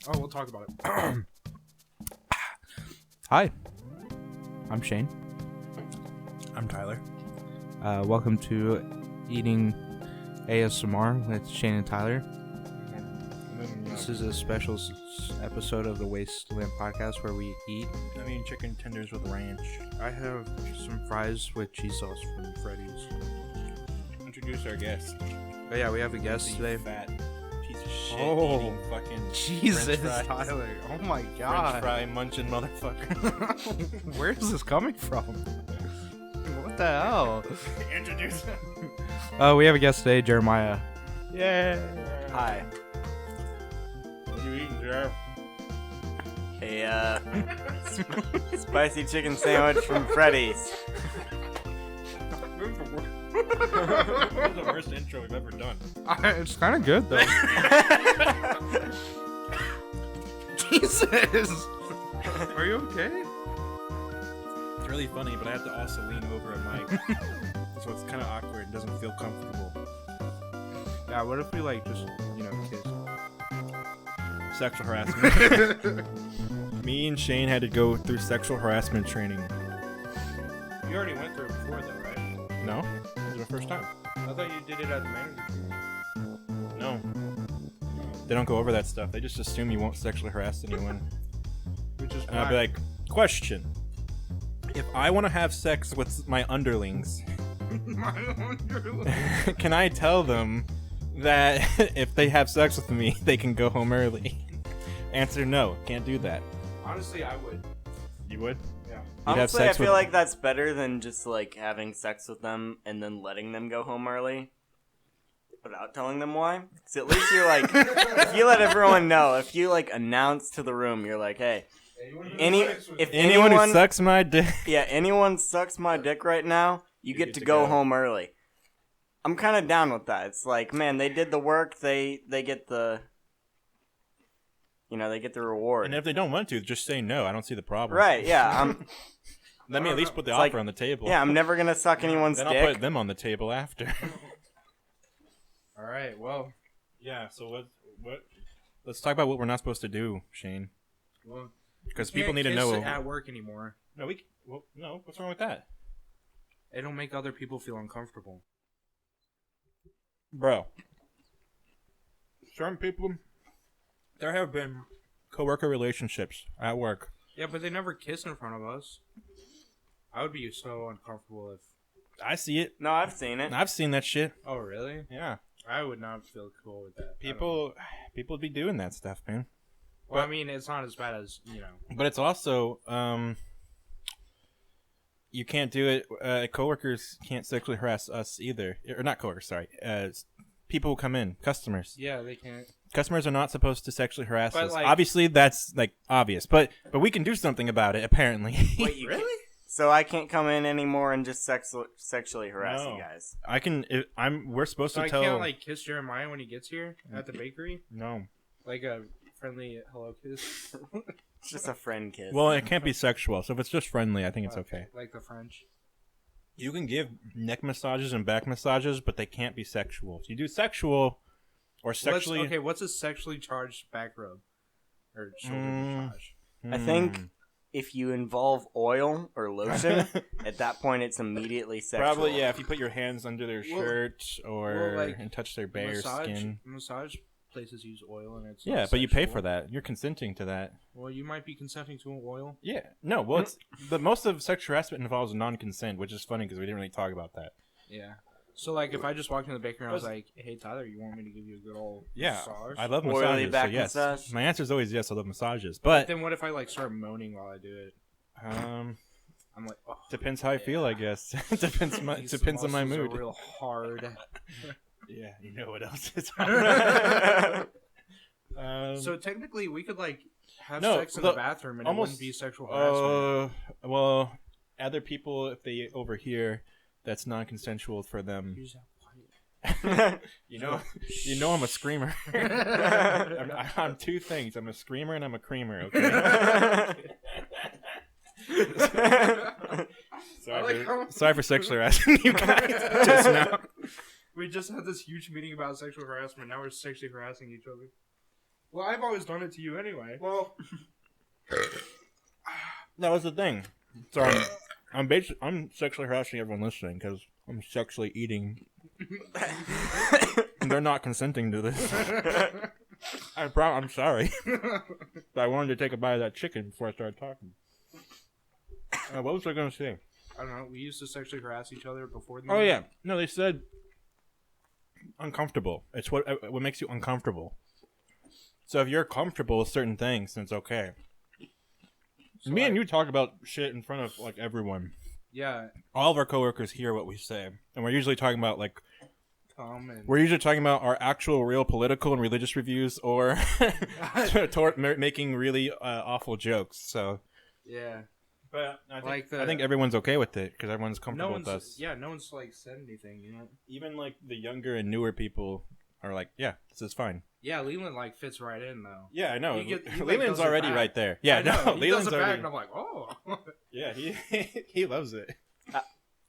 Oh, we'll talk about it. Hi, I'm Shane. I'm Tyler. Welcome to Eating ASMR with Shane and Tyler. This is a special episode of the Wasteland podcast where we eat. I'm eating chicken tenders with ranch. I have some fries with cheese sauce from Freddy's. Introduce our guest. Oh yeah, we have a guest today. Fat piece of shit Oh, eating fucking Jesus, French fries. Tyler! Oh my French God! fry munching motherfucker. Where is this coming from? What the hell? Introduce him. We have a guest today, Jeremiah. Yay! Hi. What are you eating, Jer? A spicy chicken sandwich from Freddy's. That was the worst intro we've ever done. It's kind of good though. Jesus! Are you okay? It's really funny, but I have to also lean over a mic. So it's kind of awkward and doesn't feel comfortable. Yeah, what if we just, kiss? Sexual harassment. Me and Shane had to go through sexual harassment training. You already went through it before though, right? No? This is the first time. I thought you did it at the manager. No. They don't go over that stuff. They just assume you won't sexually harass anyone. Which is And I'll be like, question. If I want to have sex with my underlings, can I tell them that if they have sex with me, they can go home early? Answer no. Can't do that. Honestly, I would. You would? Yeah. You'd have Honestly, I sex feel with- like that's better than just having sex with them and then letting them go home early without telling them why. Because at least you're if you let everyone know, if you announce to the room, you're like, hey, if Anyone who sucks my dick. yeah, anyone sucks my dick right now, you get to go home early. I'm kind of down with that. It's like, man, they did the work. They get the, they get the reward. And if they don't want to, just say no. I don't see the problem. Right? Yeah. Let me at least put the It's offer like- on the table. Yeah, I'm never gonna suck anyone's Then dick. I'll put them on the table after. All right. Well. Yeah. So what? Let's talk about what we're not supposed to do, Shane. Well. Because people need to know. At work anymore. No, no. What's wrong with that, It don't make other people feel uncomfortable. bro? Certain people, there have been coworker relationships at work. Yeah, but they never kiss in front of us. I would be so uncomfortable if. I see it. No, I've seen it. I've seen that shit. Oh really? Yeah. I would not feel cool with that. People be doing that stuff, man. Well, I mean, it's not as bad as But it's also, you can't do it. Coworkers can't sexually harass us either, or not coworkers. Sorry, people who come in, customers. Yeah, they can't. Customers are not supposed to sexually harass But, us. like- Obviously, that's obvious, but we can do something about it. Apparently, Wait, you Really? can't- So I can't come in anymore and just sexually harass No. you guys. I can. We're supposed So to I tell. can't kiss Jeremiah when he gets here at the bakery, No. like a friendly hello kiss. It's just a friend kiss. Well, it can't be sexual. So if it's just friendly, I think it's okay. Like the French. You can give neck massages and back massages, but they can't be sexual. If you do sexual or sexually, What's a sexually charged back rub or shoulder massage? I think if you involve oil or lotion, at that point it's immediately sexual. Probably, yeah. If you put your hands under their shirt and touch their bare skin. Massage places use oil and it's Yeah, not but you pay sexual. for that. You're consenting to that. Well, you might be consenting to oil. Yeah. No, well, it's but most of sexual harassment involves non-consent, which is funny because we didn't really talk about that. Yeah. So if I just walked in the bakery and I was like, "Hey Tyler, you want me to give you a good old massage?" I love Oily massages. back So yes, massage? my answer is always yes. I love massages, But but then what if I start moaning while I do it? I'm like, oh, depends how I feel, I guess. depends on my muscles mood. Are real hard. Yeah, you know what else is So technically, we could have no, sex in the bathroom and almost- it wouldn't be sexual harassment. Well, other people, if they overhear, that's non-consensual for them. You just have quiet. You know I'm a screamer. I'm two things. I'm a screamer and I'm a creamer. Okay. Sorry for sexually harassing you guys just now. We just had this huge meeting about sexual harassment. Now we're sexually harassing each other. Well, I've always done it to you anyway. Well, that was the thing. So I'm sexually harassing everyone listening because I'm sexually eating. And they're not consenting to this. I'm sorry. But I wanted to take a bite of that chicken before I started talking. What was I going to say? I don't know. We used to sexually harass each other before. Oh yeah, no, they said uncomfortable. It's what makes you uncomfortable. So if you're comfortable with certain things, then it's okay. So me and you talk about shit in front of like everyone. Yeah. All of our coworkers hear what we say, and we're usually talking about like. And... We're usually talking about our actual, real political and religious reviews, or making really awful jokes. So. Yeah. But I think everyone's okay with it because everyone's comfortable with us. Yeah, no one's like said anything, you know. Even like the younger and newer people are like, yeah, this is fine. Yeah, Leland like fits right in though. Yeah, I know. Leland's already right there. Yeah, no, he Leland's does it already. back, and I'm like, oh. Yeah, he loves it. I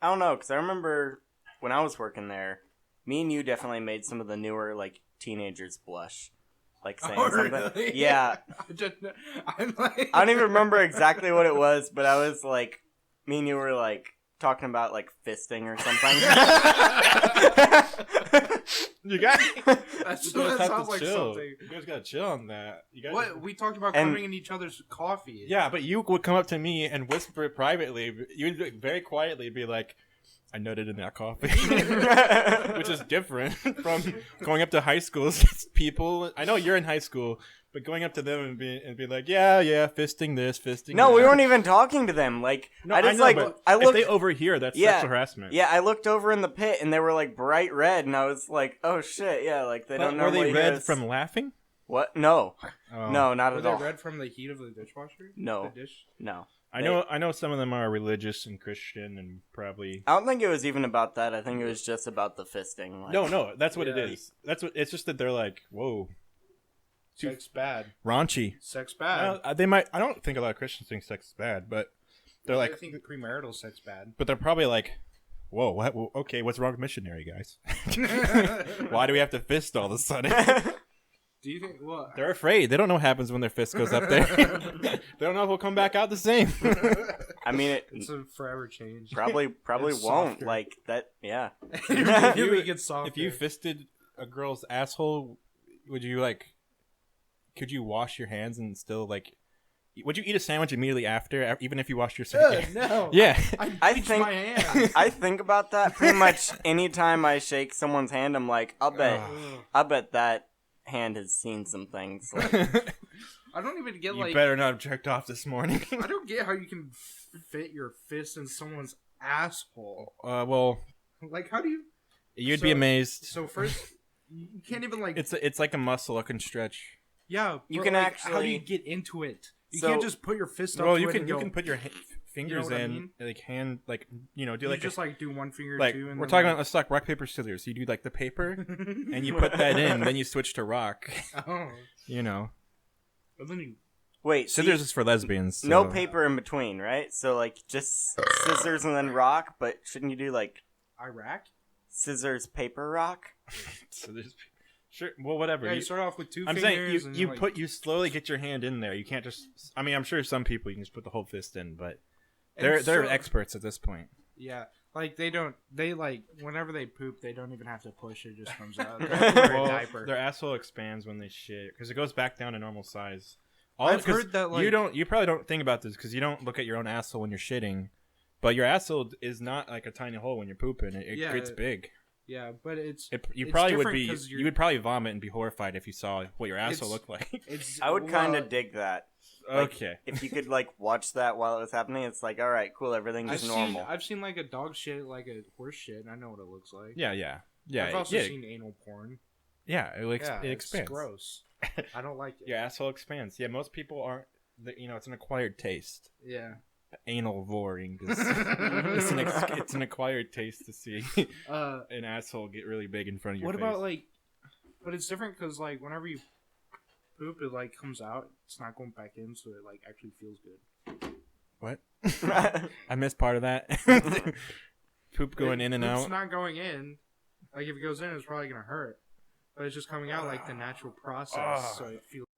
don't know, because I remember when I was working there, me and you definitely made some of the newer like teenagers blush. Like saying something. Really? Yeah. I'm like... I don't even remember exactly what it was, but I was like, me and you were like talking about like fisting or something. You guys, that sounds like chill. something. You guys gotta chill on that. You guys. What we talked about coming in each other's coffee. Yeah, but you would come up to me and whisper it privately. You would very quietly be like, I noted in that coffee. Which is different from going up to high school people. I know you're in high school, but going up to them and be like, yeah, fisting this, fisting No, that. we weren't even talking to them. Like, no, I just know, like, but I looked. If they overhear, that's sexual harassment. Yeah, I looked over in the pit and they were like bright red, and I was like, oh shit, yeah, like they don't know. Were they red from laughing? What? No. Oh. No, not were at they all. red from the heat of the dishwasher? No. The dish? No. I know some of them are religious and Christian and probably. I don't think it was even about that. I think it was just about the fisting. Like... No, that's what it is. That's what it's just that they're like, whoa, sex bad, raunchy, sex bad. Well, they might. I don't think a lot of Christians think sex is bad, but they're like, I think premarital sex bad. But they're probably like, whoa, what? Okay, what's wrong with missionary guys? Why do we have to fist all of a sudden? Do you think? Well, they're afraid. They don't know what happens when their fist goes up there. They don't know if it'll come back out the same. I mean, it's a forever change. Probably won't. Softer. Like that. Yeah. If you fisted a girl's asshole, would you like? Could you wash your hands and still like? Would you eat a sandwich immediately after, even if you washed your hands? No. Yeah. I think my hand. I think about that pretty much anytime I shake someone's hand. I'm like, I bet that hand has seen some things. Like, I don't even get you better not have checked off this morning. I don't get how you can fit your fist in someone's asshole. Well, like how do you? You'd be amazed. So first, you can't even like. It's like a muscle. It can stretch. Yeah, you can like, actually. How do you get into it? You can't just put your fist up. Well, to you it can and you go, can put your fingers in, mean? like hand, like do you like just like do one finger like two. And we're talking about let's talk rock paper scissors. You do like the paper, and you put that in, then you switch to rock. Oh, But then you wait. Scissors is for lesbians. So. No paper in between, right? So like just scissors and then rock. But shouldn't you do like Iraq? Scissors, paper, rock? Sure. Well, whatever. Yeah, you start off with two I'm fingers. saying you slowly get your hand in there. You can't just. I mean, I'm sure some people you can just put the whole fist in, but they're experts at this point. Yeah, like they like whenever they poop, they don't even have to push it; just comes out. Their asshole expands when they shit because it goes back down to normal size. I've heard that like you probably don't think about this because you don't look at your own asshole when you're shitting, but your asshole is not like a tiny hole when you're pooping. It gets big. Yeah, but you probably would be you would probably vomit and be horrified if you saw what your asshole looked like. I would kind of dig that. Like, okay, if you could like watch that while it was happening, it's like all right, cool, everything's normal. I've seen like a dog shit, like a horse shit, and I know what it looks like. Yeah. I've also seen anal porn. Yeah, it expands. It's gross. I don't like it. Your asshole expands. Yeah, most people aren't. It's an acquired taste. Yeah. Anal voring. It's an acquired taste to see an asshole get really big in front of your face. What about like? But it's different because like whenever you poop, it like comes out. It's not going back in, so it like actually feels good. What? I missed part of that. Poop going in and out. It's not going in. Like if it goes in, it's probably gonna hurt. But it's just coming out like the natural process, so it feels.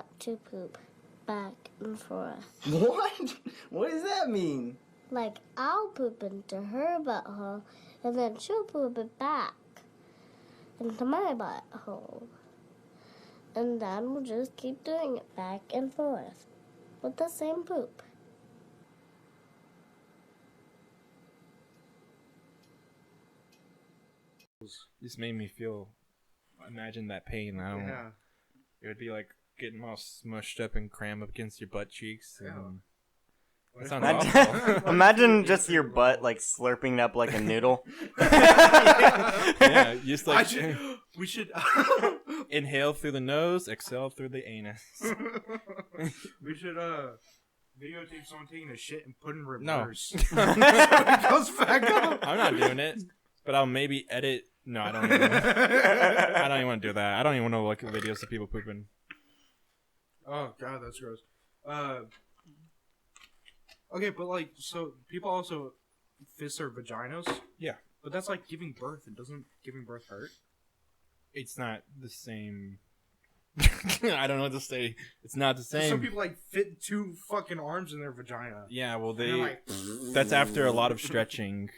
not to poop back and forth. What? What does that mean? Like, I'll poop into her butthole, and then she'll poop it back into my butthole. And then we'll just keep doing it back and forth with the same poop. This made me feel. Imagine that pain. I don't. Yeah. It would be like getting all smushed up and crammed up against your butt cheeks. And that sounds awful. Imagine just your butt like slurping up like a noodle. Yeah, just like We should. inhale through the nose, exhale through the anus. We should videotape someone taking a shit and put in No. reverse. It goes back up. I'm not doing it, but I'll maybe edit. No, I don't. I don't even want to do that. I don't even want to look at videos of people pooping. Oh god, that's gross. Okay, but like, so people also fist their vaginas. Yeah. But that's like giving birth, and doesn't giving birth hurt? It's not the same. I don't know what to say. It's not the same. Some people like fit 2 fucking arms in their vagina. Yeah, well, And they're they. like, That's after a lot of stretching.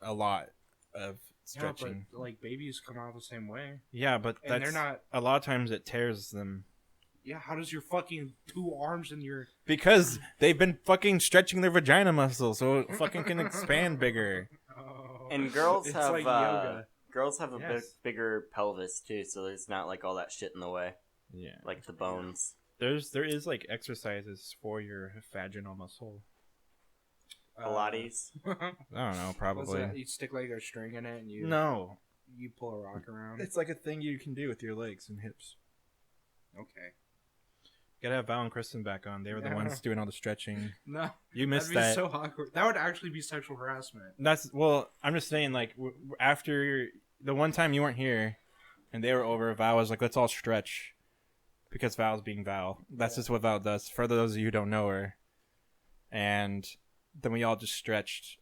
A lot of stretching. Yeah, but like babies come out the same way. Yeah, but And that's they're not. a lot of times it tears them. Yeah, how does your fucking 2 arms in your. Because they've been fucking stretching their vagina muscle so it fucking can expand bigger. Oh. And girls It's have like yoga. girls have a Yes. bigger pelvis too, so there's not like all that shit in the way, Yeah. like the bones. There is like exercises for your vaginal muscle. Pilates. I don't know, What's probably. that? You stick like a string in it and you No. you pull a rock around. It's like a thing you can do with your legs and hips. Okay. Gotta have Val and Kristen back on. They were the Yeah. ones doing all the stretching. No, You missed that'd be that. so awkward. That would actually be sexual harassment. That's well. I'm just saying, like after the one time you weren't here, and they were over, Val was like, "Let's all stretch," because Val's being Val. That's just what Val does. For those of you who don't know her, and then we all just stretched,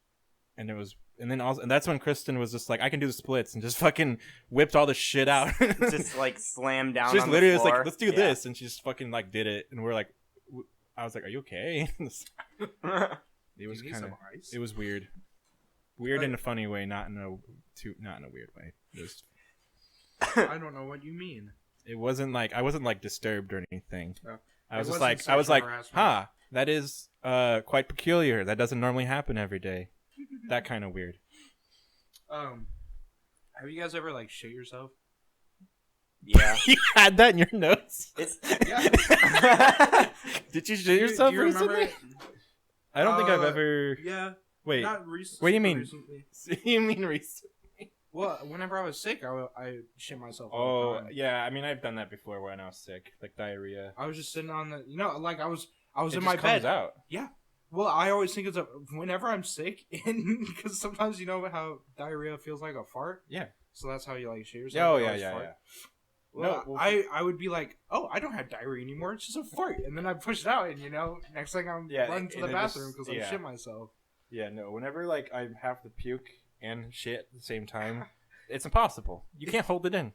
and it was, and then also, and that's when Kristen was just like, "I can do the splits," and just fucking whipped all the shit out. Just like slam down. She just on literally the was floor. like, "Let's do this," and she just fucking like did it, and we're like, I was like, "Are you okay?" It was You need kind of. some ice? It was weird. Weird in a funny way, not in a weird way. I don't know what you mean. It wasn't like I wasn't like disturbed or anything. No. I was It just wasn't like I was like, sexual harassment. "Huh, that is quite peculiar. That doesn't normally happen every day." That kind of weird. Have you guys ever like shit yourself? Yeah. You had that in your notes. It's Did you shit yourself Do you remember recently? it? I don't think I've ever. Yeah. Wait, Not recently. what do you mean? Recently. you mean recently? Well, whenever I was sick, I shit myself. All Oh, the time. yeah. I mean, I've done that before when I was sick, like diarrhea. I was just sitting on the, like I was It in just my comes bed. out. Yeah. Well, I always think it's whenever I'm sick, and because sometimes you know how diarrhea feels like a fart. Yeah. So that's how you like shit Oh yourself. You yeah, always yeah, fart. yeah. Well, No, well, I would be like, oh, I don't have diarrhea anymore. It's just a fart, and then I push it out, and next thing I'm Yeah, running to and the it bathroom just- because I yeah. shit myself. Yeah, no. Whenever like I have to puke and shit at the same time, it's impossible. You can't hold it in.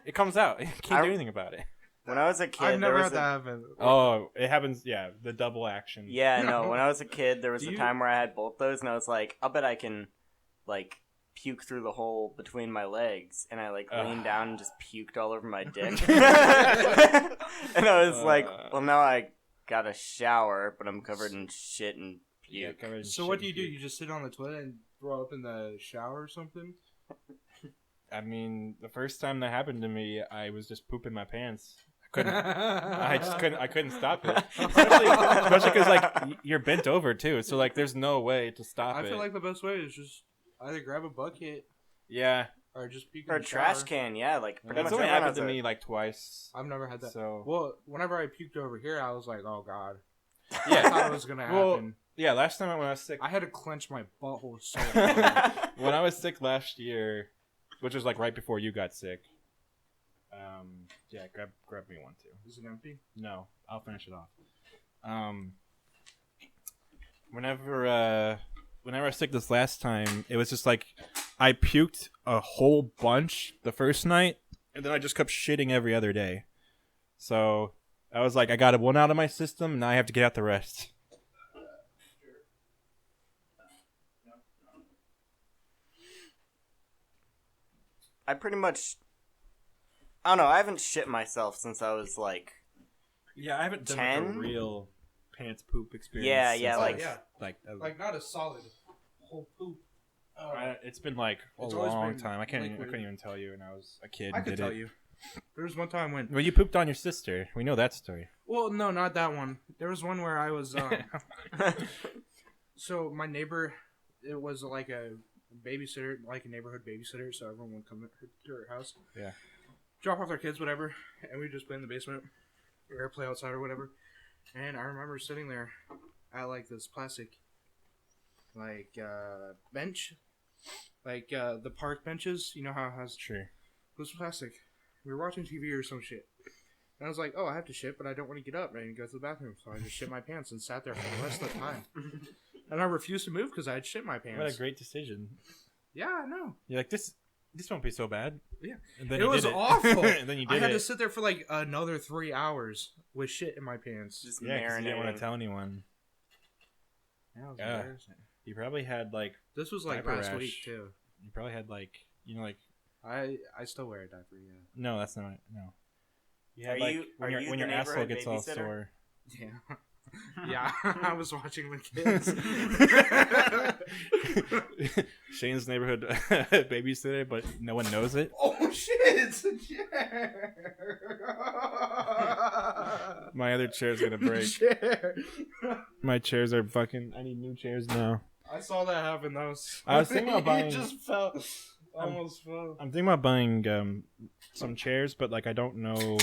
It comes out. You can't do anything about it. when I was a kid. I've never there had was that a, happen. Oh, it happens. Yeah, the double action. Yeah, no. When I was a kid, there was Do a you- time where I had both those, and I was like, I'll bet I can, like, puke through the hole between my legs, and I like leaned down and just puked all over my dick. And I was like, well, now I got a shower, but I'm covered in shit and Yeah, puke. covered in So shit what do and you do? puke. You just sit on the toilet and throw up in the shower or something? I mean, the first time that happened to me, I was just pooping my pants. I just couldn't. I couldn't stop it. Especially because like you're bent over too, so like there's no way to stop I it. feel like the best way is just either grab a bucket yeah, or just puke Or in a the trash shower. can, yeah, like pretty that's much only everyone happened has to a- me like twice. I've never had that. So Well, whenever I puked over here, I was like, oh god. Yeah. I thought it was gonna happen. Well, yeah, last time when I was sick, I had to clench my butthole so hard. when I was sick last year, which was like right before you got sick. Yeah, grab me one too. Is it empty? No, I'll finish it off. Whenever I was sick this last time, it was just like I puked a whole bunch the first night, and then I just kept shitting every other day. So I was like, I got one out of my system, now I have to get out the rest. I pretty much... I don't know, I haven't shit myself since I was like... Yeah, I haven't done 10? like a real pants poop experience. Yeah, since like- like not a solid whole poop. it's been like a It's always long been time. I couldn't liquid. even tell you when I was a kid. I and could did tell it. you. There was one time when... Well, you pooped on your sister. We know that story. Well, no, not that one. There was one where I was... So my neighbor, it was like a babysitter, like a neighborhood babysitter, so everyone would come to her house. Yeah. Drop off their kids, whatever, and we'd just play in the basement or play outside or whatever. And I remember sitting there at like this plastic, like bench, like the park benches. You know how it has Sure. it was plastic. We were watching TV or some shit. And I was like, oh, I have to shit, but I don't want to get up and go to the bathroom. So I just shit my pants and sat there for the rest of the time. And I refused to move because I had shit my pants. What a great decision. Yeah, I know. You're like, this won't be so bad. Yeah. And then It you was did awful. And then you I did had it. to sit there for like another 3 hours with shit in my pants. Just Yeah, because you didn't want marinating. to tell anyone. Yeah, it was Yeah. embarrassing. You probably had like, This was like Diaper last rash. week too. you probably had like, you know, like, I still wear a diaper, yeah. no, that's not, no. You had Are like, you- when are your, you when the your asshole neighborhood gets all babysitter? sore. Yeah. Yeah, I was watching the kids. Shane's neighborhood babysitter, but no one knows it. Oh shit, it's a chair. My other chair's gonna break. Chair. My chairs are fucking. I need new chairs now. I saw that happen. That was. I was thinking about buying- It just fell. Almost fell. I'm thinking about buying some chairs, but like I don't know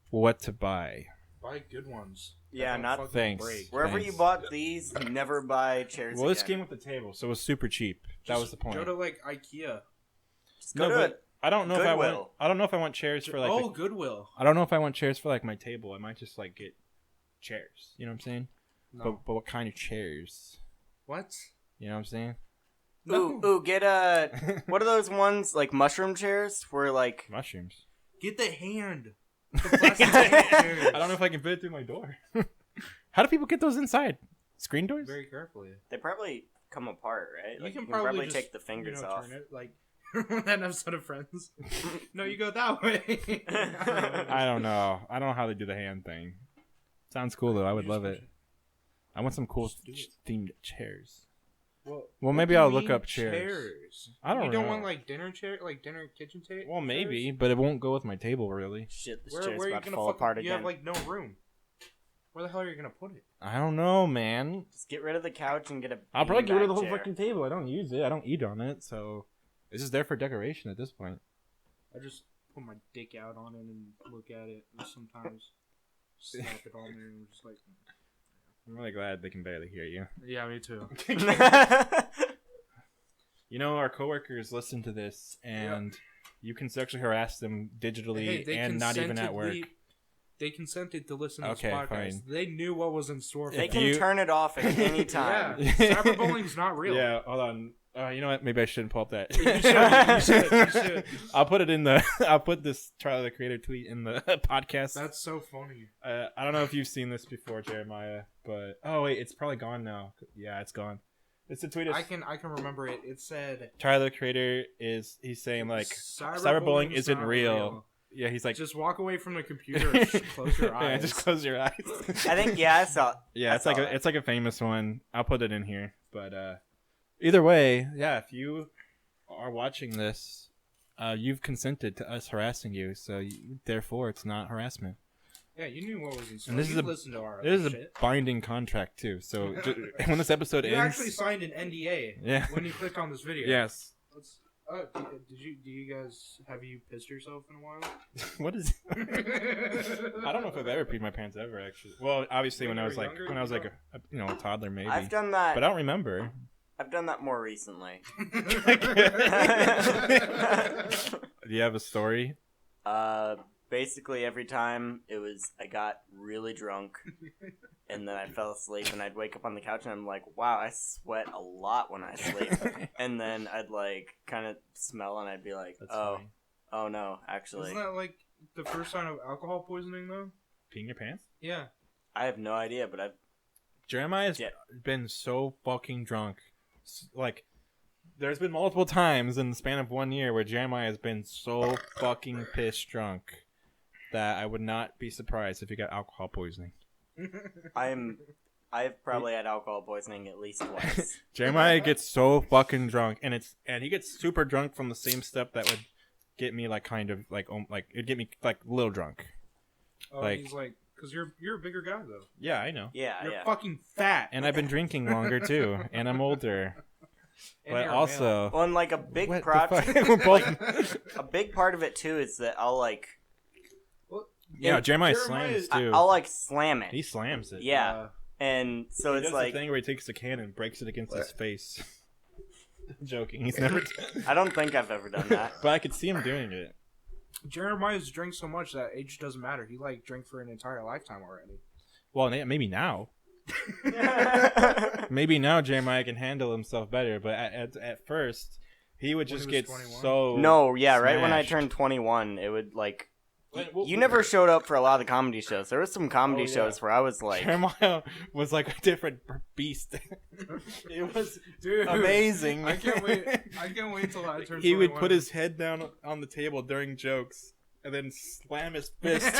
what to buy. Buy good ones. Yeah, Don't not- fucking Thanks. break. Wherever Thanks. you bought these, never buy chairs Well, this again. came with the table, so it was super cheap. That was the point. Go to like IKEA. Just go No, to but I don't know if I want. Goodwill. I don't know if I want chairs for like. Oh, Goodwill. I don't know if I want chairs for like my table. I might just like get chairs. You know what I'm saying? No. But what kind of chairs? What? You know what I'm saying? Ooh, get what are those ones, like mushroom chairs? Where like... Mushrooms. Get the hand. The plastic chairs. I don't know if I can fit it through my door. How do people get those inside? Screen doors? Very carefully. They probably come apart, right? You Like, can you probably just, take the fingers off. Turn it like that episode of Friends. No, you go that way. I don't know. I don't know how they do the hand thing. Sounds cool though. I would love it. I want some cool Just do it. themed chairs. Well, Well, what maybe do you I'll look mean up chairs. I don't You don't know. want like dinner chair, like dinner kitchen table. Well, maybe, but it won't go with my table really. Shit, this Where chair's are you about to gonna fall fucking? apart You again. have like no room. Where the hell are you gonna put it? I don't know, man. Just get rid of the couch and get a I'll probably get rid of the whole beanbag chair. fucking table. I don't use it. I don't eat on it, so it's just there for decoration at this point. I just put my dick out on it and look at it, and sometimes slap it on there and just like. I'm really glad they can barely hear you. Yeah, me too. You know, our coworkers listen to this, and you can sexually harass them digitally Hey, they and not even at work. They consented to listen to Okay, this podcast. fine. They knew what was in store for They If them. can you- turn it off at any time. Yeah, cyberbullying's not real. Yeah, hold on. You know what? Maybe I shouldn't pull up that. You should. I'll put it in the. I'll put this Tyler the Creator tweet in the podcast. That's so funny. I don't know if you've seen this before, Jeremiah, but oh wait, it's probably gone now. Yeah, it's gone. It's a tweet of I can remember it. It said Tyler the Creator he's saying like cyberbullying isn't not real. Yeah, he's like Just walk away from the computer and just close your eyes. Yeah, just close your eyes. I think, yeah, I saw. Yeah, I it's like saw that. it's like a famous one. I'll put it in here. But either way, yeah, if you are watching this, you've consented to us harassing you, so therefore it's not harassment. Yeah, you knew what was in store. And this You is a- listened to our This is shit. a binding contract too. So when this episode You ends, actually signed an NDA Yeah. when you clicked on this video. yes. Let's, do you guys have you pissed yourself in a while? What is? I don't know if I've ever peed my pants ever. Actually, well, obviously when I was like a toddler maybe. I've done that. but I don't remember. I've done that more recently. Do you have a story? Basically every time I got really drunk, and then I fell asleep, and I'd wake up on the couch, and I'm like, wow, I sweat a lot when I sleep. And then I'd like kind of smell, and I'd be like, That's oh, funny. oh no, actually. Isn't that like the first sign of alcohol poisoning though? Peeing your pants? Yeah. I have no idea, but I've Jeremiah's Yeah. been so fucking drunk. Like, there's been multiple times in the span of 1 year where Jeremiah has been so fucking pissed drunk that I would not be surprised if he got alcohol poisoning. I've probably had alcohol poisoning at least twice. Jeremiah gets so fucking drunk, and he gets super drunk from the same stuff that would get me like kind of like it'd get me like a little drunk. Oh, Like- he's like, because you're a bigger guy though. Yeah, I know. Yeah, You're yeah. fucking fat. And I've been drinking longer too, and I'm older. And But you're a also, Well, and like a big what the project, fuck? We're both. a big part of it too is that I'll like Yeah, Jeremiah Jeremiah slams is- too. I'll like slam it. He slams it. Yeah, and so He it's does like the thing where he takes the can and breaks it against his face. Joking. He's never. I don't think I've ever done that. But I could see him doing it. Jeremiah's drank so much that age doesn't matter. He like drank for an entire lifetime already. Well, maybe now. Maybe now Jeremiah can handle himself better. But at first, he would When just he was get 21? so. No, yeah, right when I smashed. turned 21, it would like. Well, You never showed up for a lot of the comedy shows. There was some comedy Oh, yeah. shows where I was like, Jeremiah was like a different beast. It was Dude, amazing. I can't wait. I can't wait till I turn. He would 21. put his head down on the table during jokes and then slam his fist.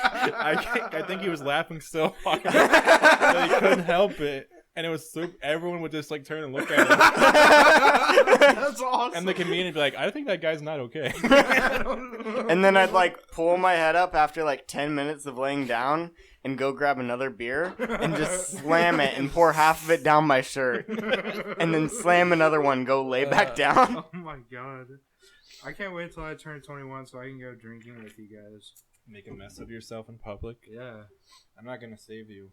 I think he was laughing so hard that he couldn't help it. And it was so everyone would just like turn and look at him. That's awesome. And the comedian would be like, I think that guy's not okay. and then I'd like pull my head up after like 10 minutes of laying down and go grab another beer and just slam it and pour half of it down my shirt and then slam another one, go lay back down. Oh my god. I can't wait till I turn 21 so I can go drinking with you guys. Make a mess of yourself in public. Yeah. I'm not gonna save you.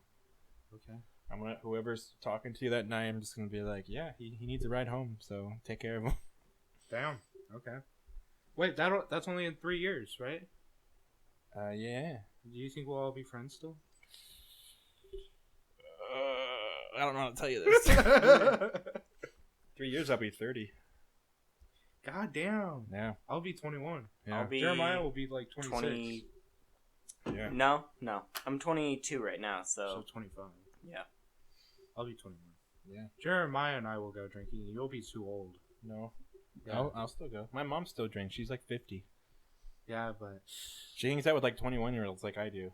Okay. I'm gonna whoever's talking to you that night. I'm just gonna be like, yeah, he needs a ride home, so take care of him. Damn. Okay. Wait, that's only in 3 years, right? Yeah. Do you think we'll all be friends still? I don't know how to tell you this. 3 years, I'll be 30. God damn. Yeah. I'll be 21. Yeah. I'll be Jeremiah will be like 26. 20. Yeah. No. I'm 22 right now, So so 25. yeah. I'll be 21. Yeah. Jeremiah and I will go drinking. You'll be too old. No. Yeah. I'll still go. My mom still drinks. She's like 50. Yeah, but. She hangs out with like 21-year-olds like I do.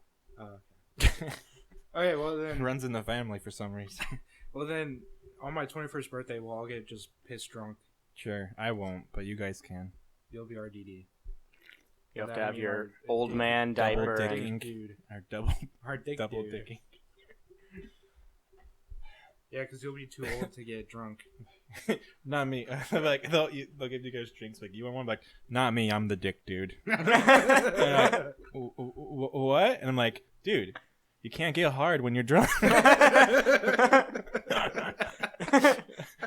Okay, well then. Runs in the family for some reason. Well then, on my 21st birthday, we'll all get just pissed drunk. Sure, I won't, but you guys can. You'll be our DD. You have That to have mean your our old dick- man double diaper. dicking. And, Dude. Our double Our dick double dude. dicking. Yeah, because you'll be too old to get drunk. Not me. Like they'll give you guys drinks. Like you want one? Like not me. I'm the dick dude. And they're like, what? And I'm like, dude, you can't get hard when you're drunk.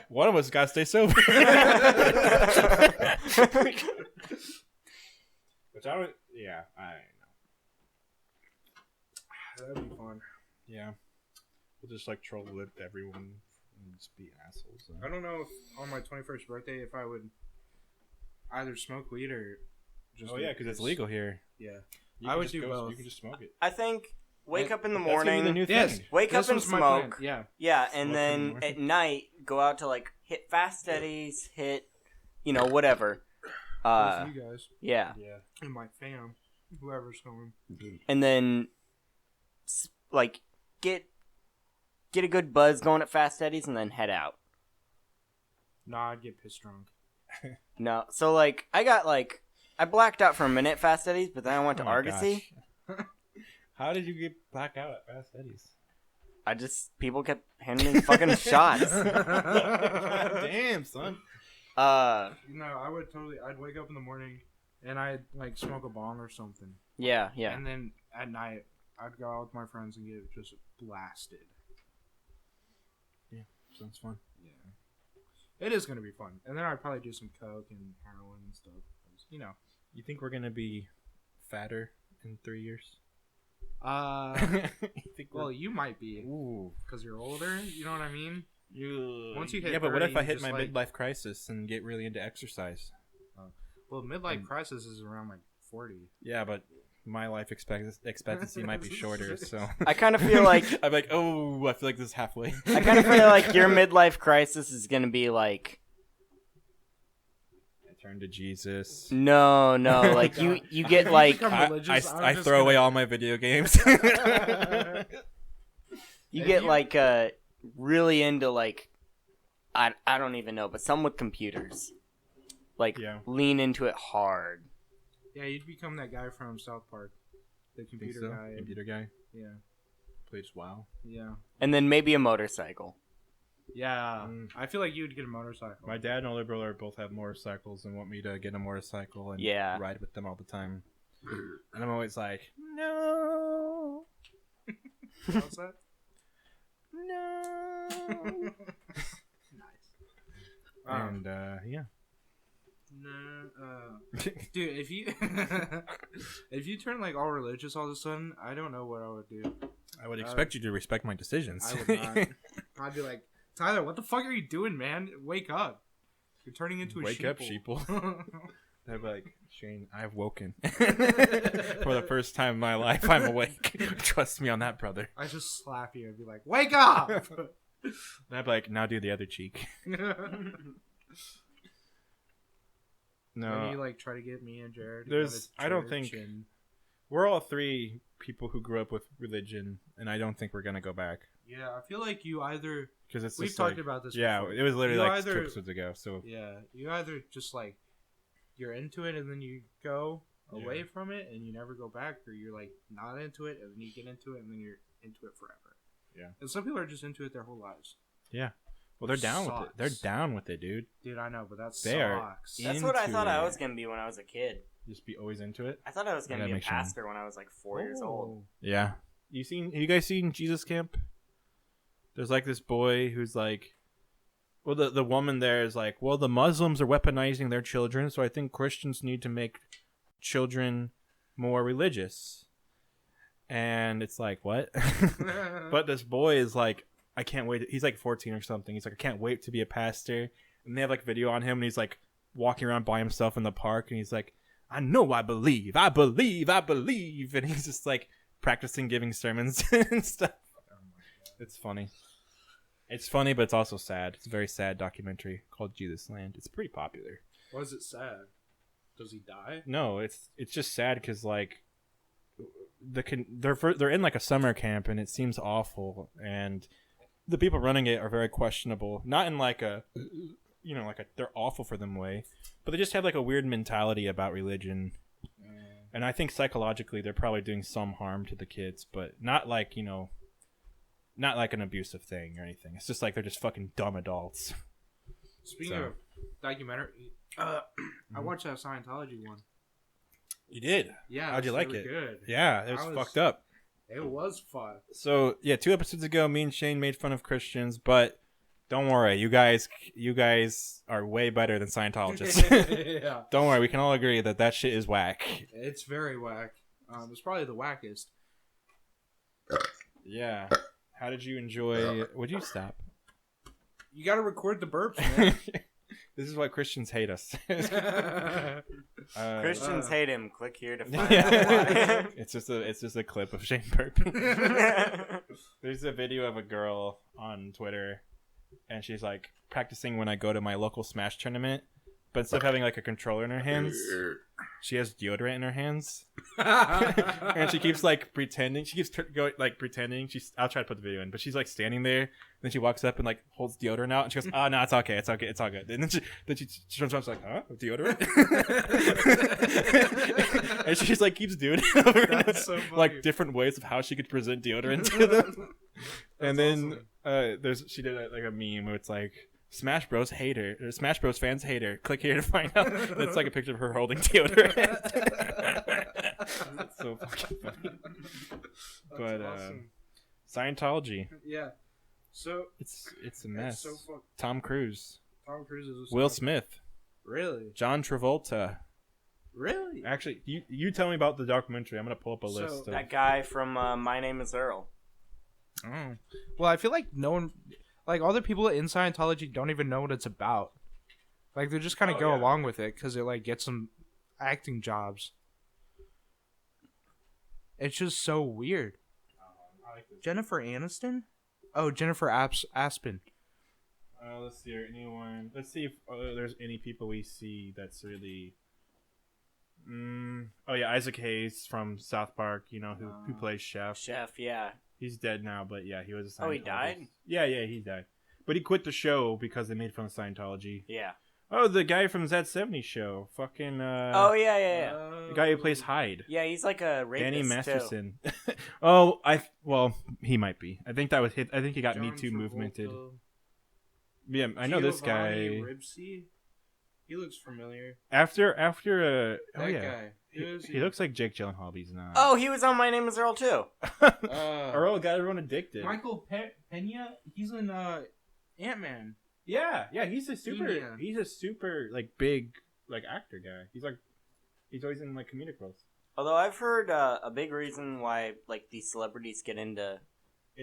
One of us gotta stay sober. Which I don't. Yeah, I know. That'd be fun. Yeah, we'll just like troll with everyone and just be assholes. I don't know if on my 21st birthday if I would either smoke weed or just. Oh yeah, because it's legal here. Yeah. You I can would just do go- both. You can just smoke it. I think wake up in the That's gonna be morning. the new Yes. thing. Wake This up and was my plan. smoke. Yeah. Yeah, and Smoke in the then morning. at night go out to like hit fast eddies, hit, whatever. With you guys Yeah, Yeah. and my fam, whoever's going. and then like get a good buzz going at fast eddies, and then head out. Nah, I'd get pissed drunk. No, so like I blacked out for a minute at fast eddies, but then I went to Oh my Argosy. gosh. How did you get blacked out at Fast Eddie's? People kept handing me fucking shots. God damn, son. I'd wake up in the morning and I'd like smoke a bong or something. Yeah. And then at night, I'd go out with my friends and get just blasted. Sounds fun. Yeah. It is going to be fun. And then I'd probably do some coke and heroin and stuff. 'Cause, You think we're gonna be fatter in 3 years? You think well, you might be Ooh. because you're older. You know what I mean? Once you hit yeah, but what if 30, I hit just my like- midlife crisis and get really into exercise? Well, midlife crisis is around like 40. Yeah, but my life expectancy might be shorter. So I kind of feel like I'm like, oh, I feel like this is halfway. I kind of feel like your midlife crisis is gonna be like, I turn to Jesus. no, like you get like I throw away all my video games. you get like really into like I don't even know, but some with computers, like lean into it hard. Yeah, you'd become that guy from South Park, the computer guy. Computer guy. Yeah. Plays WoW. Yeah. And then maybe a motorcycle. Yeah. I feel like you would get a motorcycle. My dad and older brother both have motorcycles and want me to get a motorcycle and ride with them all the time. And I'm always like, no. What's that? No. Nice. And yeah. No, dude, if you turn like all religious all of a sudden, I don't know what I would do. I would expect you to respect my decisions. I would not. I'd be like, Tyler, what the fuck are you doing, man? Wake up! You're turning into a sheeple. Wake up, sheeple. I'd be like, Shane, I've woken. For the first time in my life, I'm awake. Trust me on that, brother. I just slap you and be like, wake up! And I'd be like, now do the other cheek. No, when you like try to get me and Jared. I don't think we're all three people who grew up with religion, and I don't think we're gonna go back. Yeah, I feel like you either because we've talked about this. Yeah, before. It was literally you like 2 episodes ago. So yeah, you either just like you're into it and then you go away from it and you never go back, or you're like not into it and then you get into it and then you're into it forever. Yeah, and some people are just into it their whole lives. Yeah. Well, they're down with it. They're down with it, dude. Dude, I know, but that sucks. That's what I thought I was going to be when I was a kid. Just be always into it? I thought I was going to be a pastor when I was like 4 years old. Yeah. Have you guys seen Jesus Camp? There's like this boy who's like, well, the woman there is like, well, the Muslims are weaponizing their children, so I think Christians need to make children more religious. And it's like, what? But this boy is like, I can't wait. He's like 14 or something. He's like, I can't wait to be a pastor. And they have like video on him, and he's like walking around by himself in the park, and he's like, I know I believe. And he's just like practicing giving sermons and stuff. It's funny. It's funny, but it's also sad. It's a very sad documentary called Jesus Land. It's pretty popular. Why is it sad? Does he die? No, it's just sad because like they're in like a summer camp, and it seems awful, and the people running it are very questionable. Not in like a, they're awful for them way, but they just have like a weird mentality about religion. And I think psychologically they're probably doing some harm to the kids, but not like, not like an abusive thing or anything. It's just like they're just fucking dumb adults. Speaking of documentary, I watched that Scientology one. You did? Yeah. How'd you like really it? Good. Yeah, it was fucked up. It was fun. So, yeah, 2 episodes ago, me and Shane made fun of Christians, but don't worry, you guys are way better than Scientologists. Yeah. Don't worry, we can all agree that shit is whack. It's very whack. It's probably the wackest. Yeah. How did you enjoy... Would you stop? You gotta record the burps, man. This is why Christians hate us. Christians hate him. Click here to find out why. It's just a clip of Shane burping. There's a video of a girl on Twitter, and she's like practicing when I go to my local Smash tournament, but instead of having like a controller in her hands, she has deodorant in her hands, and she keeps like pretending. She keeps pretending. I'll try to put the video in, but she's like standing there. Then she walks up and like holds deodorant out, and she goes, "Oh no, it's okay, it's okay, it's all good." And then she turns around, she's like, "Huh, deodorant?" And she just like keeps doing it over so like different ways of how she could present deodorant to them. And then awesome. She did like a meme where it's like, Smash Bros hate her, or Smash Bros fans hate her. Click here to find out. It's like a picture of her holding deodorant. That's so fucking funny. But awesome. Scientology. Yeah. So it's a mess. So Tom Cruise. Tom Cruise is Will Smith. Really? John Travolta. Really? Actually, you tell me about the documentary. I'm gonna pull up a list. That guy from My Name Is Earl. Oh. Well, I feel like no one, like all the people in Scientology don't even know what it's about. Like they just kind of go along with it because it like gets them acting jobs. It's just so weird. I like this. Jennifer Aniston? Oh, Jennifer Aspen. Let's see. Anyone? Let's see if there's any people we see that's really. Oh yeah, Isaac Hayes from South Park. You know who plays Chef. Chef, yeah. He's dead now, but yeah, he was. Oh, he died? Yeah, he died. But he quit the show because they made fun of Scientology. Yeah. Oh, the guy from that '70s show, fucking. Oh yeah. The guy who plays Hyde. Yeah, he's like a rapist Danny too. Masterson. Oh, he might be. I think that was hit. I think he got Me John Too Travolta. movemented. Yeah, I know this Giovanni guy. Ribisi? He looks familiar. After that oh yeah, guy. he looks like Jake Gyllenhaal, but he's not. Oh, he was on My Name Is Earl too. Earl got everyone addicted. Michael Pena. He's in Ant-Man. Yeah, he's a super. Yeah. He's a super like big like actor guy. He's always in like comedic roles. Although I've heard a big reason why like these celebrities get into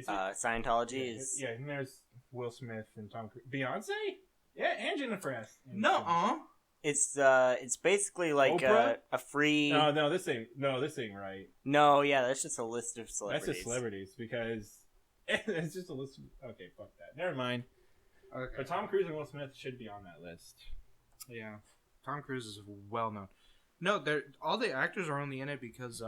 Scientology is and there's Will Smith and Tom Cruise, Beyonce, and Jennifer Aniston. No, it's basically like Oprah? a free. No, this ain't right. No, yeah, that's just a list of celebrities. That's just celebrities because it's just a list. Okay, fuck that. Never mind. Okay. But Tom Cruise and Will Smith should be on that list. Yeah, Tom Cruise is well known. No, all the actors are only in it because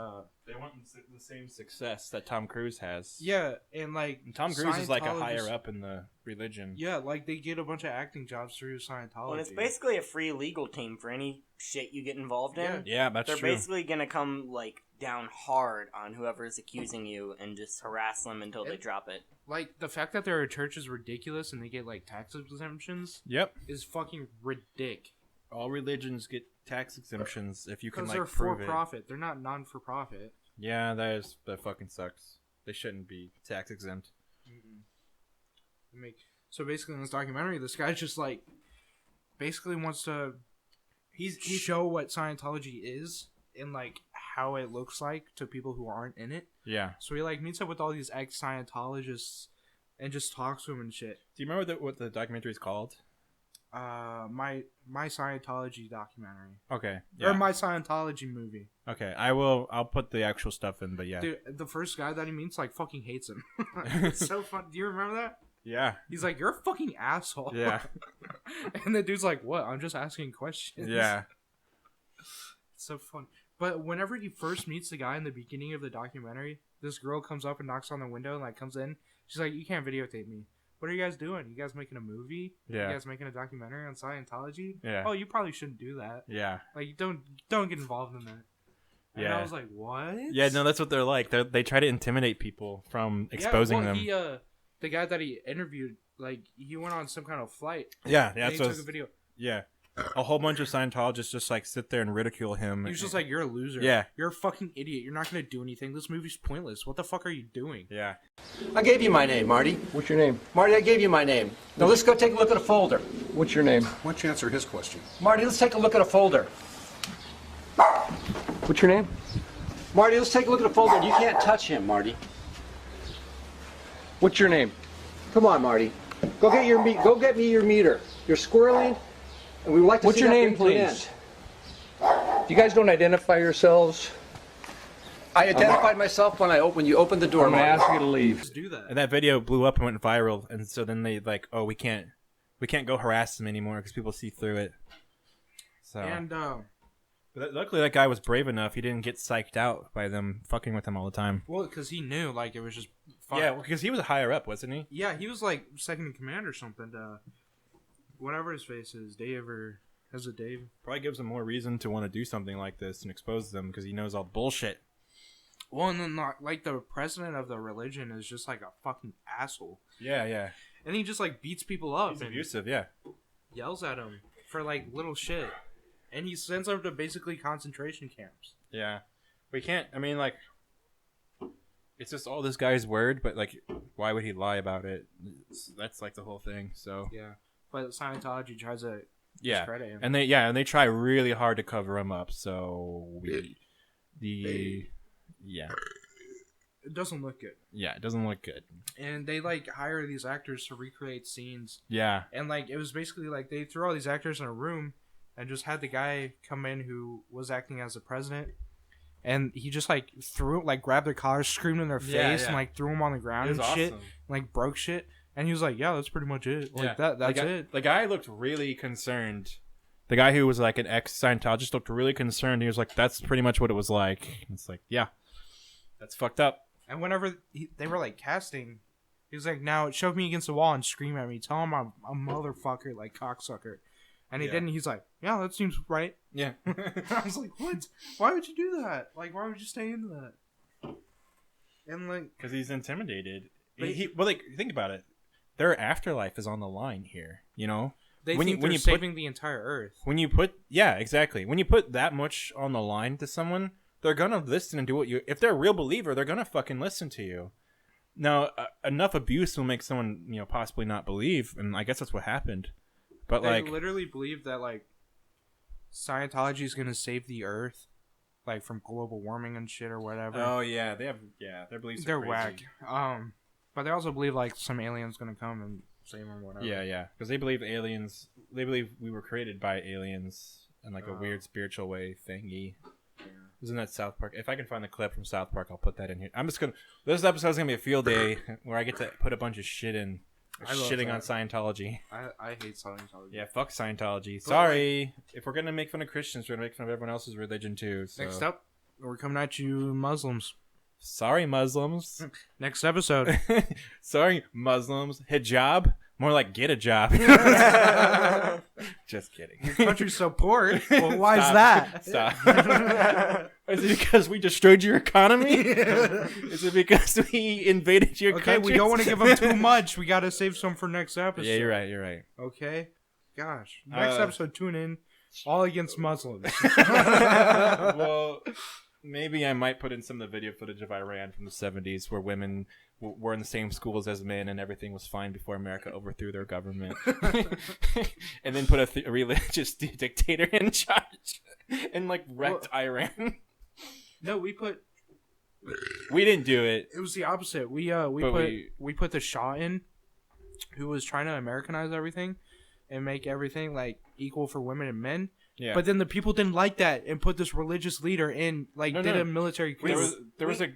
they want the same success that Tom Cruise has. Yeah, and like Tom Cruise is like a higher up in the religion. Yeah, like they get a bunch of acting jobs through Scientology. Well, it's basically a free legal team for any shit you get involved in. Yeah, that's They're true. basically gonna come like down hard on whoever's accusing you and just harass them until they drop it. Like the fact that their church is ridiculous and they get like tax exemptions. Yep, is fucking ridiculous. All religions get tax exemptions if you can like they're prove for profit. They're not non-for-profit. Yeah, that fucking sucks. They shouldn't be tax exempt. So basically, in this documentary, this guy just like basically wants to show what Scientology is and like how it looks like to people who aren't in it. Yeah. So he like meets up with all these ex-Scientologists and just talks to them and shit. Do you remember what the documentary is called? My Scientology documentary. Okay. Yeah. Or my Scientology movie. Okay, I'll put the actual stuff in, but yeah. Dude, the first guy that he meets like fucking hates him. It's so fun. Do you remember that? Yeah. He's like, "You're a fucking asshole." Yeah. And the dude's like, "What? I'm just asking questions." Yeah. It's so fun. But whenever he first meets the guy in the beginning of the documentary, this girl comes up and knocks on the window and like comes in. She's like, "You can't videotape me. What are you guys doing? You guys making a movie? Yeah. You guys making a documentary on Scientology? Yeah. Oh, you probably shouldn't do that. Yeah. Like, don't get involved in that." And Yeah. I was like, "What?" Yeah, no, that's what they're like. They try to intimidate people from exposing them. He, the guy that he interviewed, like, he went on some kind of flight. Yeah, And that's he what. took a video. Yeah, a whole bunch of Scientologists just like sit there and ridicule him. He was just like, "You're a loser. Yeah. You're a fucking idiot. You're not gonna do anything. This movie's pointless. What the fuck are you doing?" Yeah. I gave you my name, Marty. What's your name? Marty, I gave you my name. Now let's go take a look at a folder. What's your name? Why don't you answer his question? Marty, let's take a look at a folder. What's your name? Marty, let's take a look at a folder. You can't touch him, Marty. What's your name? Come on, Marty. Go get me your meter. You're squirreling, and we would like to What's see your that name, bring to an please? end. You guys don't identify yourselves. I identified myself when you opened the door, I'm gonna Marty. ask you to leave. Just do that. And that video blew up and went viral, and so then they like, oh, we can't go harass them anymore because people see through it. So. And But luckily, that guy was brave enough. He didn't get psyched out by them fucking with him all the time. well, because he knew, like, it was just fun. Yeah, because he was higher up, wasn't he? Yeah, he was like second in command or something. Whatever his face is, Dave or has it Dave? Probably gives him more reason to want to do something like this and expose them because he knows all the bullshit. Well, and then like the president of the religion is just like a fucking asshole, Yeah. and he just like beats people up He's and abusive, yeah. yells at him for like little shit, and he sends them to basically concentration camps. Yeah. We can't, I mean, like, it's just all this guy's word, but, like, why would he lie about it? That's, like, the whole thing, so. Yeah, but Scientology tries to Yeah. discredit him. And they try really hard to cover him up, so yeah. It doesn't look good. Yeah, it doesn't look good. And they like hire these actors to recreate scenes. Yeah. And like it was basically like they threw all these actors in a room and just had the guy come in who was acting as the president, and he just like grabbed their collars, screamed in their face, and like threw them on the ground and shit, like broke shit. And he was like, "Yeah, that's pretty much it. Like that's it." The guy looked really concerned. The guy who was like an ex-Scientologist looked really concerned. He was like, "That's pretty much what it was like." And it's like, yeah, that's fucked up. And whenever they were like casting, he was like, "Now shove me against the wall and scream at me. Tell him I'm a motherfucker, like cocksucker." And he didn't. He's like, "Yeah, that seems right." Yeah. I was like, "What? Why would you do that? Like, why would you stay into that?" And like, because he's intimidated. Well, like, think about it. Their afterlife is on the line here. You know, they think they're saving the entire Earth. When you put, yeah, exactly. When you put that much on the line to someone, they're gonna listen and do what you. If they're a real believer, they're gonna fucking listen to you. Now, enough abuse will make someone, possibly not believe, and I guess that's what happened. But they like, literally believe that like Scientology is gonna save the Earth, like from global warming and shit or whatever. Oh yeah, their beliefs. They're crazy. Whack. But they also believe like some alien's gonna come and save them or whatever. Yeah, because they believe aliens. They believe we were created by aliens in like a weird spiritual way thingy. Yeah. Isn't that South Park? If I can find the clip from South Park, I'll put that in here. I'm just gonna. This episode's gonna be a field day where I get to put a bunch of shit in. Shitting on Scientology. I hate Scientology. Yeah, fuck Scientology. Sorry. If we're gonna make fun of Christians, we're gonna make fun of everyone else's religion too. So. Next up, we're coming at you, Muslims. Sorry, Muslims. Next episode. Sorry, Muslims. Hijab? More like get a job. Just kidding. Your country's so poor. Well, why is that? Stop. Is it because we destroyed your economy? Is it because we invaded your country? Okay, we don't want to give them too much. We got to save some for next episode. Yeah, you're right. Okay. Gosh. Next episode, tune in. All against Muslims. Well... Maybe I might put in some of the video footage of Iran from the 70s where women were in the same schools as men and everything was fine before America overthrew their government. And then put a religious dictator in charge and like wrecked Iran. No, we didn't do it. It was the opposite. We put the Shah in, who was trying to Americanize everything and make everything like equal for women and men. Yeah. But then the people didn't like that and put this religious leader in, a military coup. There was a...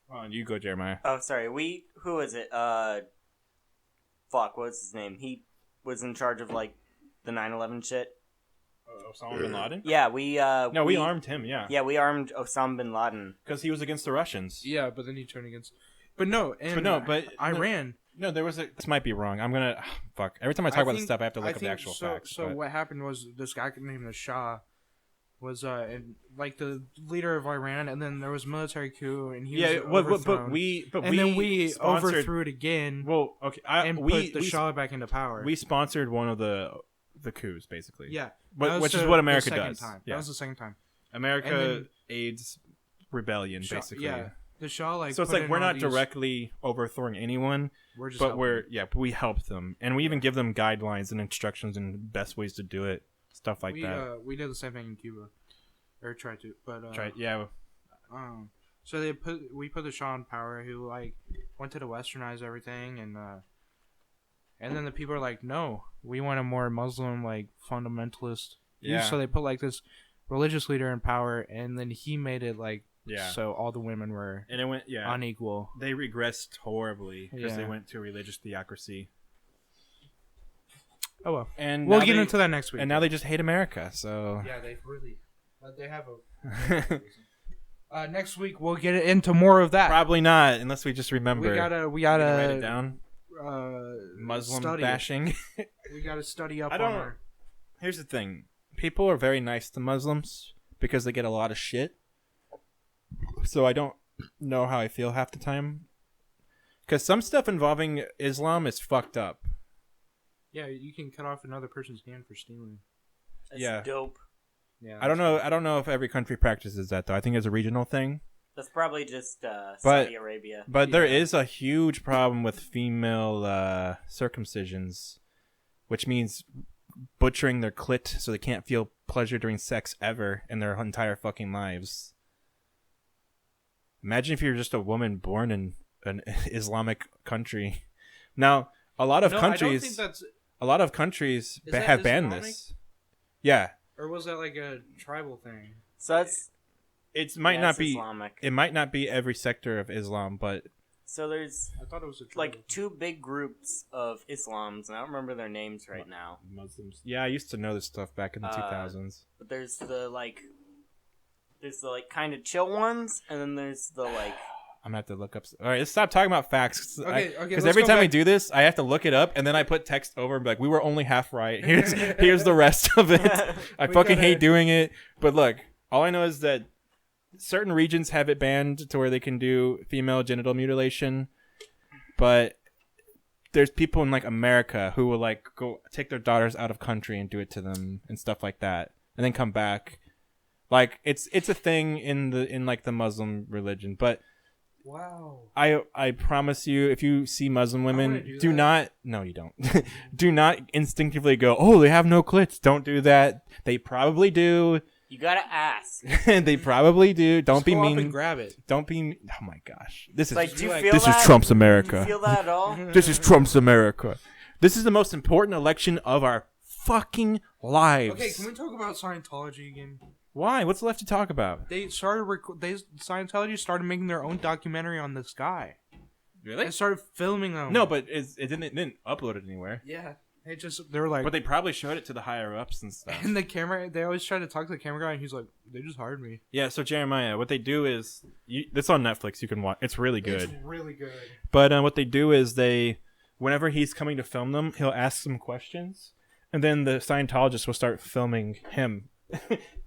Oh, you go, Jeremiah. Oh, sorry. Who was it? Fuck, what's his name? He was in charge of, like, the 9/11 shit. Osama bin Laden? Yeah, we armed him, yeah. Yeah, we armed Osama bin Laden. Because he was against the Russians. Yeah, but then he turned against... Iran... No, there was a... This might be wrong. I'm gonna... fuck. Every time I talk about this stuff, I have to look up the actual facts. So what happened was this guy named the Shah was the leader of Iran, and then there was a military coup, and he was overthrown. Then we overthrew it again. Well, okay, put the Shah back into power. We sponsored one of the coups, basically. Yeah, which is what America does. Time. Yeah. That was the second time. America aids rebellion, basically. Yeah. The Shah, so it's like we're not directly overthrowing anyone, we help them, and we even give them guidelines and instructions and best ways to do it, stuff like that. We did the same thing in Cuba, or tried to, but yeah. So we put the Shah in power, who like wanted to westernize everything, and then the people are like, no, we want a more Muslim like fundamentalist. Yeah. So they put like this religious leader in power, and then he made it like. Yeah. So all the women were unequal. They regressed horribly because they went to religious theocracy. Oh well. And we'll get into that next week. And now they just hate America, so... Yeah, they have a... next week we'll get into more of that. Probably not, unless we just remember. We gotta write it down. Muslim bashing. We gotta study up on our... Here's the thing. People are very nice to Muslims because they get a lot of shit. So I don't know how I feel half the time. Because some stuff involving Islam is fucked up. Yeah, you can cut off another person's hand for stealing. That's dope. Yeah, I don't know if every country practices that, though. I think it's a regional thing. That's probably just Saudi Arabia. But there is a huge problem with female circumcisions, which means butchering their clit so they can't feel pleasure during sex ever in their entire fucking lives. Imagine if you're just a woman born in an Islamic country. Now, a lot of countries have banned this. Yeah. Or was that like a tribal thing? So It might Yeah, not it's be. Islamic. It might not be every sector of Islam, but So there's I thought it was a like two big groups of Islams, and I don't remember their names right now. Muslims. Yeah, I used to know this stuff back in the 2000s. But there's the like kind of chill ones, and then there's the like. I'm gonna have to look up. All right, let's stop talking about facts. Okay, Because let's every go time we back. do this, I have to look it up, and then I put text over and be like, "We were only half right. Here's the rest of it." I We fucking gotta- hate doing it, but look, all I know is that certain regions have it banned to where they can do female genital mutilation, but there's people in like America who will like go take their daughters out of country and do it to them and stuff like that, and then come back. Like it's a thing in like the Muslim religion, but. Wow. I promise you, if you see Muslim women, wanna do do that. not. No, you don't. Do not instinctively go, "Oh, they have no clits." Don't do that. They probably do. You gotta ask. They probably do. Don't Just be go up mean. and grab it. Don't be. Oh my gosh, this is Like, do you like- feel this that? is Trump's Do you America. feel that at all? This is Trump's America. This is the most important election of our fucking lives. Okay, can we talk about Scientology again? Why? What's left to talk about? Scientology started making their own documentary on this guy. Really? They started filming them. No, but it didn't upload it anywhere. Yeah. They were like, But they probably showed it to the higher ups and stuff. and the camera, they always try to talk to the camera guy, and he's like, they just hired me. Yeah, so Jeremiah, what they do is it's on Netflix. You can watch. It's really good. It's really good. But what they do is whenever he's coming to film them, he'll ask some questions, and then the Scientologist will start filming him,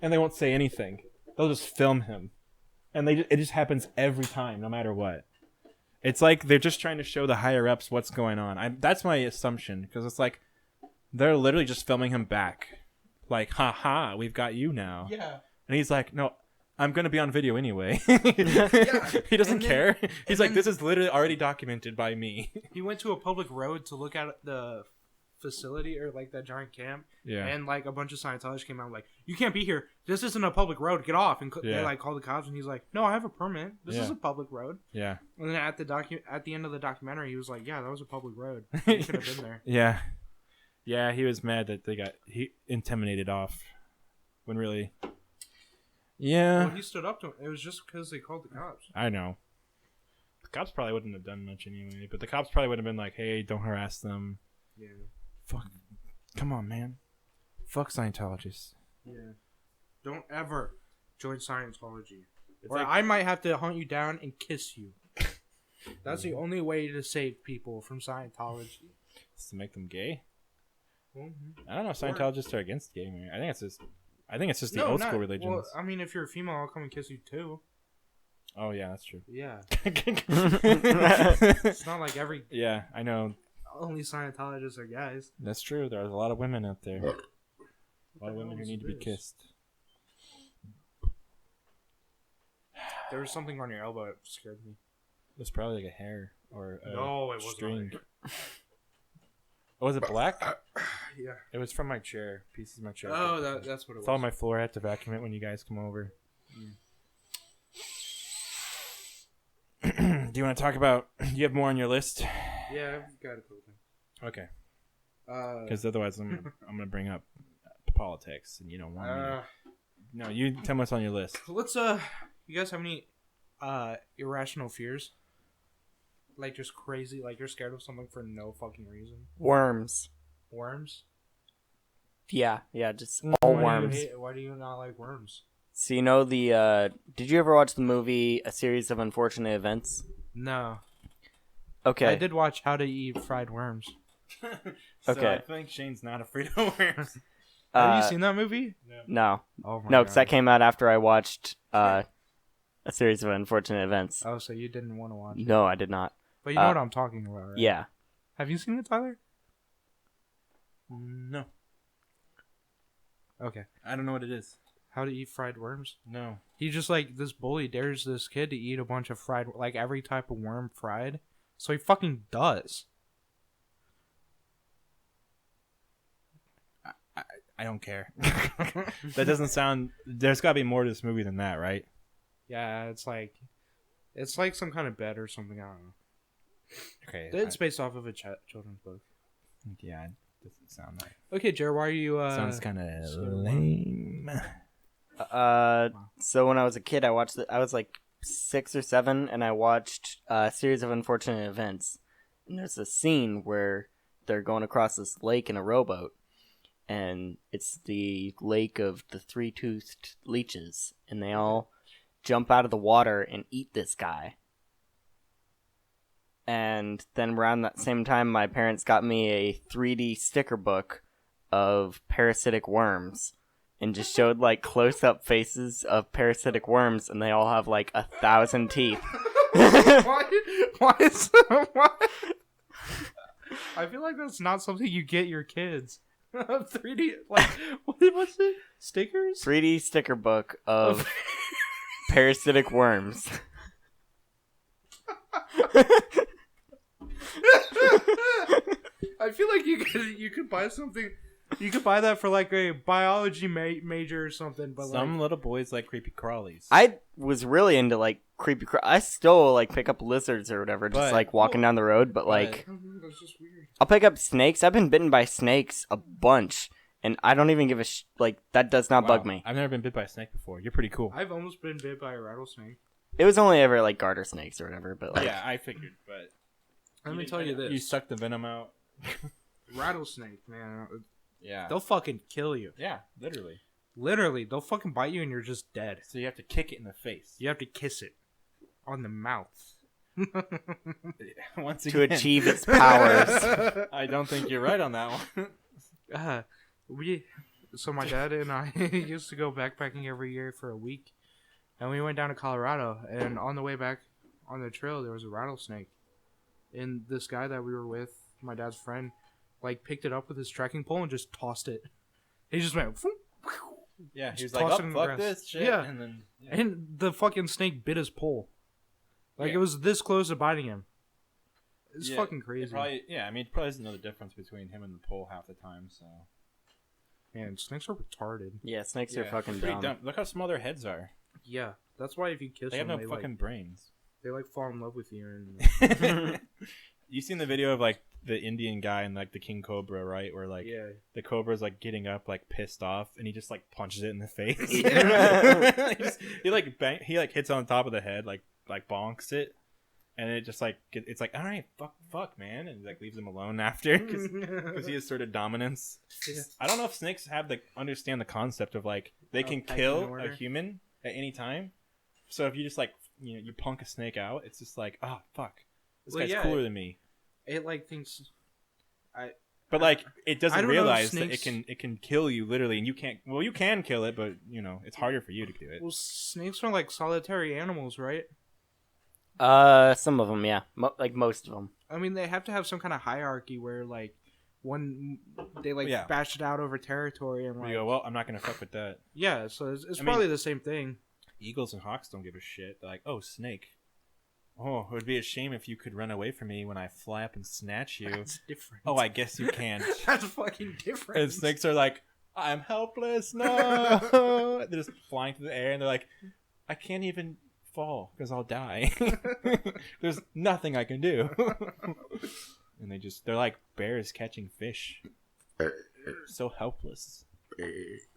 and they won't say anything. They'll just film him, and it just happens every time, no matter what. It's like they're just trying to show the higher ups what's going on. That's my assumption, because it's like they're literally just filming him back, like, "Ha ha, we've got you now." Yeah. And he's like, "No, I'm gonna be on video anyway." He doesn't And then- care. He's like, then- "This is literally already documented by me." He went to a public road to look at the facility, or like that giant camp. Yeah. And like a bunch of Scientologists came out like, you can't be here. This isn't a public road. Get off. And Yeah. they like called the cops, and he's like, no, I have a permit. This is Yeah. a public road. Yeah. And then at the end of the documentary, he was like, yeah, that was a public road. You should have been there. Yeah. Yeah, he was mad that he intimidated off. When really. Yeah. Well, he stood up to him. It was just because they called the cops. I know. The cops probably wouldn't have done much anyway, but the cops probably would have been like, "Hey, don't harass them." Yeah. Fuck. Come on, man. Fuck Scientologists. Yeah. Don't ever join Scientology. It's Or like- I might have to hunt you down and kiss you. That's the only way to save people from Scientology. It's to make them gay. Mm-hmm. I don't know if Scientologists are against gay marriage. I think it's just the old school religions. Well, I mean, if you're a female, I'll come and kiss you too. Oh yeah, that's true. Yeah. Yeah, It's not like I know. only Scientologists are guys. That's true. There's a lot of women out there. A lot of women who is need to be this? kissed. There was something on your elbow that scared me. It's probably like a hair or a No, it wasn't. string. Oh, was it black? Yeah. It was from my chair. Pieces of my chair. Oh, that's what it It's was. on my floor. I have to vacuum it when you guys come over. Do you want to talk about? Do you have more on your list? Yeah, I've got a couple things. Okay. Uh, Because otherwise, I'm gonna bring up politics, and you don't want me. To. No, you tell me what's on your list. let's you guys have any irrational fears? Like just crazy, like you're scared of something for no fucking reason. Worms. Worms? Yeah, just all Why do you worms. Why do you not like worms? So you know did you ever watch the movie A Series of Unfortunate Events? No. Okay. I did watch How to Eat Fried Worms. So Okay. I think Shane's not afraid of worms. Have you seen that movie? No. Oh my No, because that came out after I watched A Series of Unfortunate Events. Oh, so you didn't want to watch it. No, I did not. But you know what I'm talking about, right? Yeah. Have you seen it, Tyler? No, Okay. I don't know what it is. How to Eat Fried Worms? No. He just like this bully dares this kid to eat a bunch of fried, like every type of worm fried. So he fucking does. I don't care. That doesn't sound. There's got to be more to this movie than that, right? Yeah, it's like some kind of bet or something. I don't know. Okay. It's based off of a children's book. Yeah, it doesn't sound right. Okay, Jared, why are you? Sounds kind of scared of lame. So when I was a kid, I was like 6 or 7, and I watched a series of unfortunate events. And there's a scene where they're going across this lake in a rowboat, and it's the lake of the 3-toothed leeches, and they all jump out of the water and eat this guy. And then around that same time, my parents got me a 3D sticker book of parasitic worms, and just showed like close-up faces of parasitic worms, and they all have like 1,000 teeth. Why is what? I feel like that's not something you get your kids. 3D, like, what's it? Stickers? 3D sticker book of parasitic worms. I feel like you could buy something. You could buy that for like a biology major or something. But some little boys like creepy crawlies. I was really into like creepy. I still like pick up lizards or whatever, just like walking down the road. But like, that's just weird. I'll pick up snakes. I've been bitten by snakes a bunch, and I don't even give a like. That does not bug me. I've never been bit by a snake before. You're pretty cool. I've almost been bit by a rattlesnake. It was only ever like garter snakes or whatever. But like, yeah, I figured. But let me tell you this: you suck the venom out. Rattlesnake, man. Yeah. They'll fucking kill you. Yeah, literally. Literally, they'll fucking bite you and you're just dead. So you have to kick it in the face. You have to kiss it on the mouth. Once to again. achieve its powers. I don't think you're right on that one. So my dad and I used to go backpacking every year for a week. And we went down to Colorado. And on the way back on the trail, there was a rattlesnake. And this guy that we were with, my dad's friend, like picked it up with his trekking pole and just tossed it. He just went. Yeah, he was just like, tossed "Oh, it in the fuck grass." this shit." Yeah, And then and the fucking snake bit his pole. Like it was this close to biting him. It's fucking crazy. I mean, it probably doesn't know the difference between him and the pole half the time. So, Man, snakes are retarded. Yeah, snakes are fucking pretty dumb. Look how small their heads are. Yeah, that's why if you kiss They have them, no they fucking like, brains. they like fall in love with you. And You seen the video of like the Indian guy and like the king cobra, right? Where like yeah, the cobra's like getting up, like pissed off, and he just like punches it in the face. he like hits on top of the head, like bonks it, and it just like it's like, all right, fuck, man, and like leaves him alone after because he has sort of dominance. Yeah. I don't know if snakes have understand the concept of like they can kill a human at any time. So if you just like you punk a snake out, it's just like, oh fuck, this guy's cooler than me. It like thinks. But like it doesn't realize that snakes... it can kill you literally, and you can't. Well, you can kill it, but it's harder for you to do it. Well, snakes are like solitary animals, right? Some of them, yeah, like most of them. I mean, they have to have some kind of hierarchy where like one they like bash it out over territory and like. You go, well, I'm not gonna fuck with that. Yeah, so it's probably the same thing. Eagles and hawks don't give a shit. They're like, oh, snake. Oh, it would be a shame if you could run away from me when I fly up and snatch you. That's different. Oh, I guess you can. That's fucking different. And snakes are like, I'm helpless. No. They're just flying through the air, and they're like, I can't even fall because I'll die. There's nothing I can do. And they're like bears catching fish. So helpless.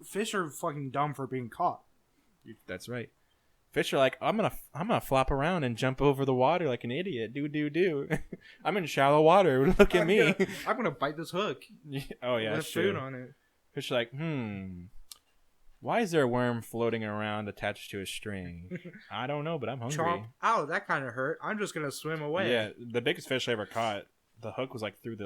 Fish are fucking dumb for being caught. That's right. Fish are like, I'm gonna flop around and jump over the water like an idiot. Do. I'm in shallow water. Look at me. I'm gonna bite this hook. Oh yeah, with food on it. Fish are like, why is there a worm floating around attached to a string? I don't know, but I'm hungry. Chomp. Ow, that kind of hurt. I'm just gonna swim away. Yeah, the biggest fish I ever caught, the hook was like through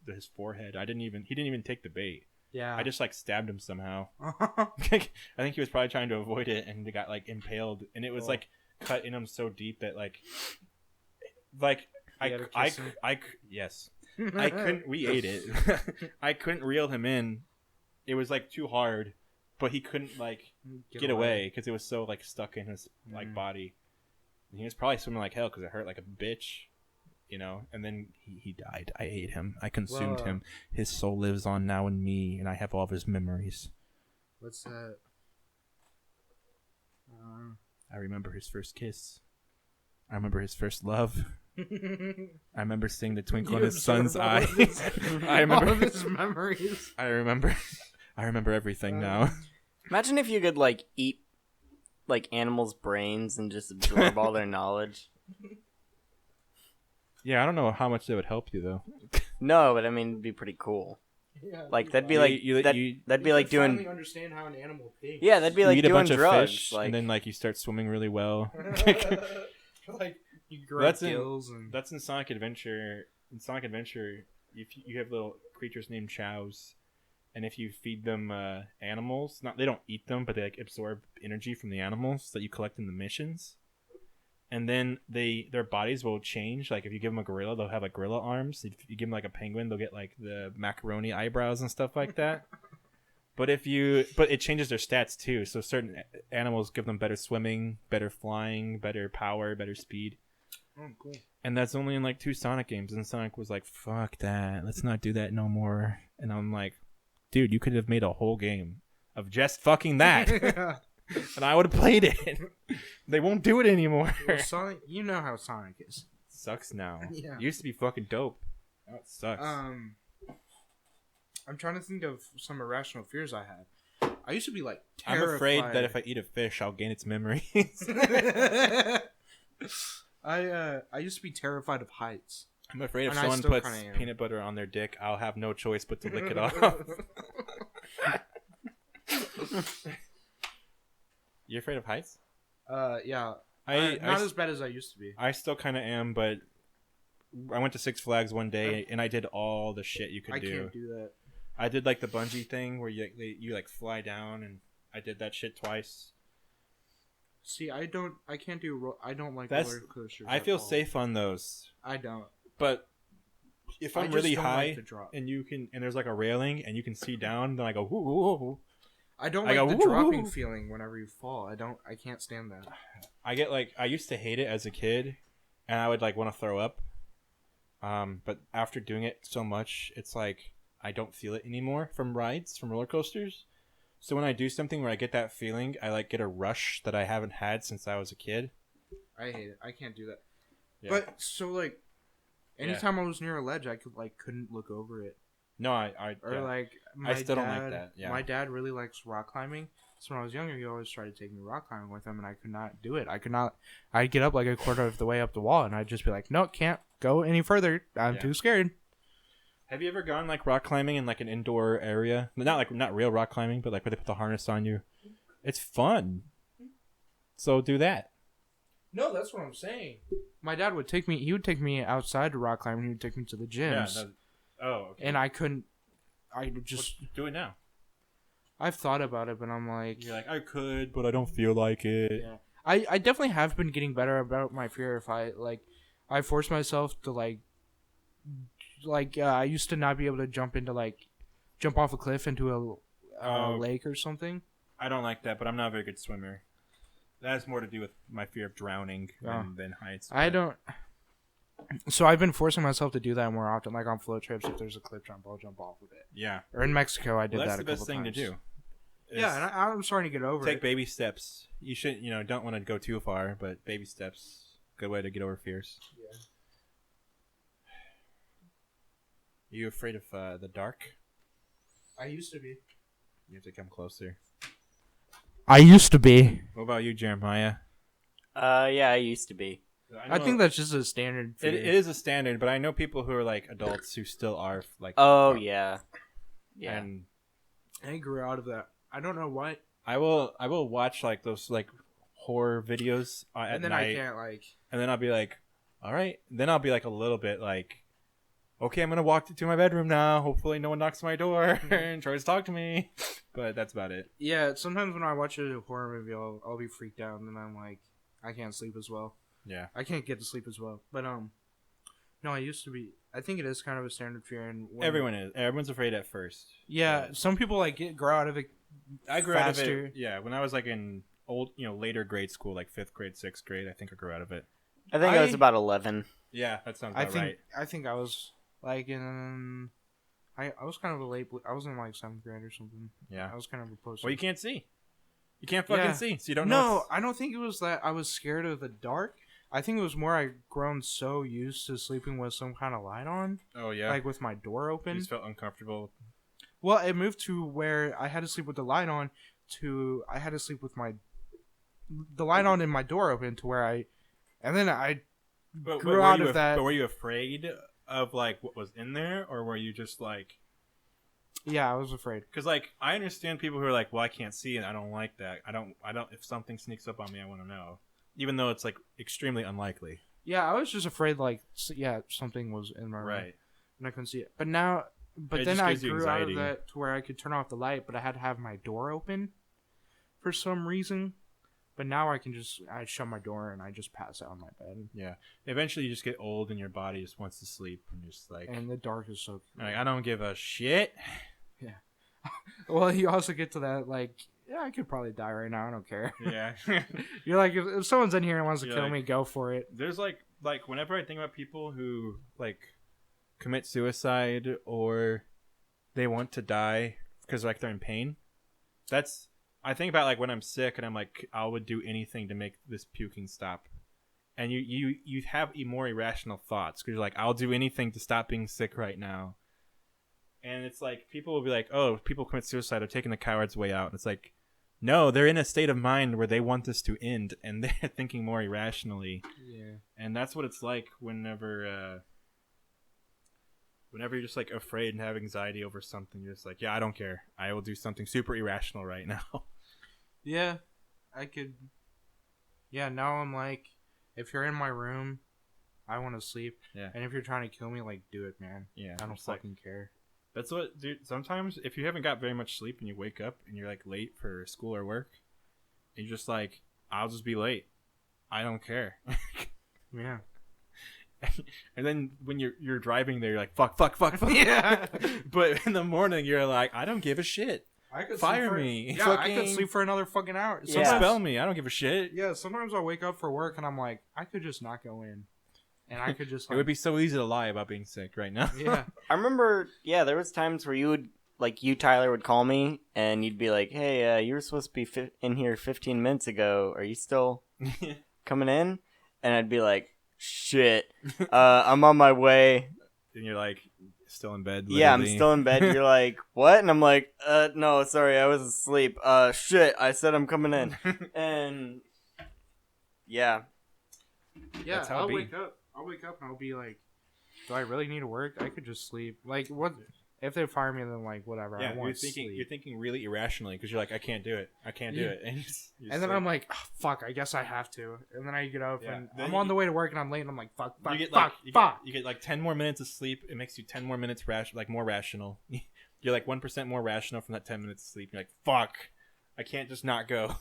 his forehead. He didn't even take the bait. Yeah. I just like stabbed him somehow. I think he was probably trying to avoid it, and he got like impaled, and it was like cut in him so deep that yes, I couldn't. We ate it. I couldn't reel him in. It was like too hard, but he couldn't like get away because it was so like stuck in his like body. And he was probably swimming like hell because it hurt like a bitch. And then he died. I ate him. I consumed him. His soul lives on now in me, and I have all of his memories. What's that? I remember his first kiss. I remember his first love. I remember seeing the twinkle in his son's eye. I remember all of his memories. I remember everything now. Imagine if you could like eat like animals' brains and just absorb all their knowledge? Yeah, I don't know how much that would help you though. No, but I mean, it'd be pretty cool. Yeah, Like that'd be You- like you- that'd you- be you like could finally doing. understand how an animal thinks. Yeah, that'd be You like eat a doing bunch of drugs. fish, Like and then like you start swimming really well. Like you grow That's in- gills and That's in Sonic Adventure. In Sonic Adventure, you have little creatures named chows, and if you feed them animals, they don't eat them, but they like absorb energy from the animals that you collect in the missions. And then their bodies will change. Like if you give them a gorilla, they'll have like gorilla arms. If you give them like a penguin, they'll get like the macaroni eyebrows and stuff like that. But it changes their stats too. So certain animals give them better swimming, better flying, better power, better speed. oh, cool. And that's only in like 2 Sonic games. And Sonic was like, fuck that. Let's not do that no more. And I'm like, dude, you could have made a whole game of just fucking that. And I would have played it. They won't do it anymore. Well, Sonic, you know how Sonic is. Sucks now. Yeah. Used to be fucking dope. Now it sucks. I'm trying to think of some irrational fears I had. I used to be like I'm terrified. afraid that if I eat a fish, I'll gain its memories. I used to be terrified of heights. I'm afraid if And I someone still puts kinda am. peanut butter on their dick, I'll have no choice but to lick it off. You afraid of heights? Yeah. I Not as bad as I used to be. I still kind of am, but I went to Six Flags one day and I did all the shit you could I do. can't do that. I did like the bungee thing where you like fly down, and I did that shit twice. See, I can't do. I don't like That's- roller coasters. I at feel all. safe on those, I don't. but if I I'm just really don't high like the drop. and there's like a railing and you can see down, then I go whoo, whoo, whoo. I don't I like go, the "Woo, dropping woo." feeling whenever you fall. I can't stand that. I used to hate it as a kid, and I would like want to throw up. But after doing it so much, it's like I don't feel it anymore from roller coasters. So when I do something where I get that feeling, I like get a rush that I haven't had since I was a kid. I hate it. I can't do that. Yeah. But so like, anytime I was near a ledge, I couldn't look over it. No, I Or yeah. like, I still don't like that, yeah. My dad really likes rock climbing. So when I was younger, he always tried to take me rock climbing with him, and I could not do it. I'd get up like a quarter of the way up the wall, and I'd just be like, no, can't go any further. I'm Yeah. too scared. Have you ever gone like rock climbing in like an indoor area? Not real rock climbing, but like where they put the harness on you. It's fun. So do that. No, that's what I'm saying. My dad would take me. He would take me outside to rock climbing. He would take me to the gyms, Okay. and I couldn't. I just. Do it now. I've thought about it, but I'm like, You're like, I could, but I don't feel like it. yeah. I definitely have been getting better about my fear if I force myself to I used to not be able to jump off a cliff into a lake or something. I don't like that, but I'm not a very good swimmer. That has more to do with my fear of drowning than heights. I don't. So I've been forcing myself to do that more often, like on float trips. If there's a cliff jump, I'll jump off of it. Yeah. Or in Mexico, I did Well, that that's a the best couple thing times. to do. Yeah, and I'm starting to get over Take it. baby steps. You should, don't want to go too far, but baby steps, good way to get over fears. Yeah. You afraid of the dark? I used to be. You have to come closer. I used to be. What about you, Jeremiah? Yeah, I used to be. I think that's just a standard. it is a standard, but I know people who are like adults who still are like. Oh yeah, yeah. And I grew out of that. I don't know why. I will watch like those like horror videos at And then night, I can't and then I'll be like, all right. Then I'll be like a little bit like, okay, I'm gonna walk to my bedroom now. Hopefully, no one knocks on my door and tries to talk to me. But that's about it. Yeah, sometimes when I watch a horror movie, I'll be freaked out, and then I'm like, I can't sleep as well. Yeah. I can't get to sleep as well. But no, I used to be. I think it is kind of a standard fear, and Everyone's afraid at first. Yeah, some people grow out of it. I grew out of faster. it. Yeah, when I was like in later grade school, like 5th grade, 6th grade, I think I grew out of it. I think I was about 11. Yeah, that sounds I about think right. I think I was like in. I was kind of a late. I was in like 7th grade or something. Yeah. I was kind of a post. Well, you can't see. You can't fucking Yeah. see, so you don't know. No, I don't think it was that I was scared of the dark. I think it was more I'd grown so used to sleeping with some kind of light on, Oh yeah. like with my door you open. just felt uncomfortable. Well, it moved to where I had to sleep with the light on to I had to sleep with my the light on and my door open to where and then I But grew out of that. But were you afraid of like what was in there, or were you just like? Yeah, I was afraid. Because like I understand people who are like, well, I can't see and I don't like that. I don't. If something sneaks up on me, I want to know, even though it's like extremely unlikely. Yeah, I was just afraid like something was in my room. Right. And I couldn't see it. But now, It then just I gives you grew out of anxiety. that to where I could turn off the light, but I had to have my door open for some reason. But now I shut my door and I just pass out in my bed. Yeah. Eventually, you just get old and your body just wants to sleep, and you're just like, And the dark is so. like I don't give a shit. Well, you also get to that like, yeah, I could probably die right now. I don't care. Yeah. You're like, if someone's in here and wants to You're kill like- me, go for it. There's like whenever I think about people who like commit suicide or they want to die because like they're in pain, I think about like when I'm sick and I'm like I would do anything to make this puking stop, and you have more irrational thoughts because you're like I'll do anything to stop being sick right now, and it's like people will be like, oh, people commit suicide are taking the coward's way out, and it's like, no, they're in a state of mind where they want this to end and they're thinking more irrationally. Yeah. And that's what it's like whenever you're just like afraid and have anxiety over something. You're just like, yeah, I don't care. I will do something super irrational right now. Yeah, I could. Yeah, now I'm like, if you're in my room, I want to sleep. Yeah. And if you're trying to kill me, like, do it, man. Yeah. I don't it's like- fucking care. That's what, dude. Sometimes if you haven't got very much sleep and you wake up and you're like late for school or work, and you're just like, I'll just be late. I don't care. Yeah. And then when you're driving there, you're like, fuck. Yeah. But in the morning, you're like, I don't give a shit. I could Fire sleep for, me. Yeah, I Fucking- could sleep for another fucking hour. Yeah. Sometimes, Spell me. I don't give a shit. Yeah, sometimes I'll wake up for work and I'm like, I could just not go in. And I could just It would be so easy to lie about being sick right now. Yeah. I remember, there was times where you, Tyler, would call me, and you'd be like, hey, you were supposed to be in here 15 minutes ago. Are you still coming in? And I'd be like, shit, I'm on my way. And you're like, still in bed. Yeah, I'm literally. still in bed. You're like, what? And I'm like, no, sorry, I was asleep. Shit, I said I'm coming in. And, yeah. Yeah, That's how it I'll be. wake up. I'll wake up and I'll be like, do I really need to work? I could just sleep. Like, what? If they fire me, then like, whatever. Yeah, I want you're sleep. thinking really irrationally because you're like, I can't do it. I can't do Yeah. it. And, And then I'm like, oh, fuck, I guess I have to. And then I get up Yeah. and Then I'm on the way to work and I'm late and I'm like, fuck. you get Fuck. you get like 10 more minutes of sleep. It makes you 10 more minutes more rational. You're like 1% more rational from that 10 minutes of sleep. You're like, fuck, I can't just not go.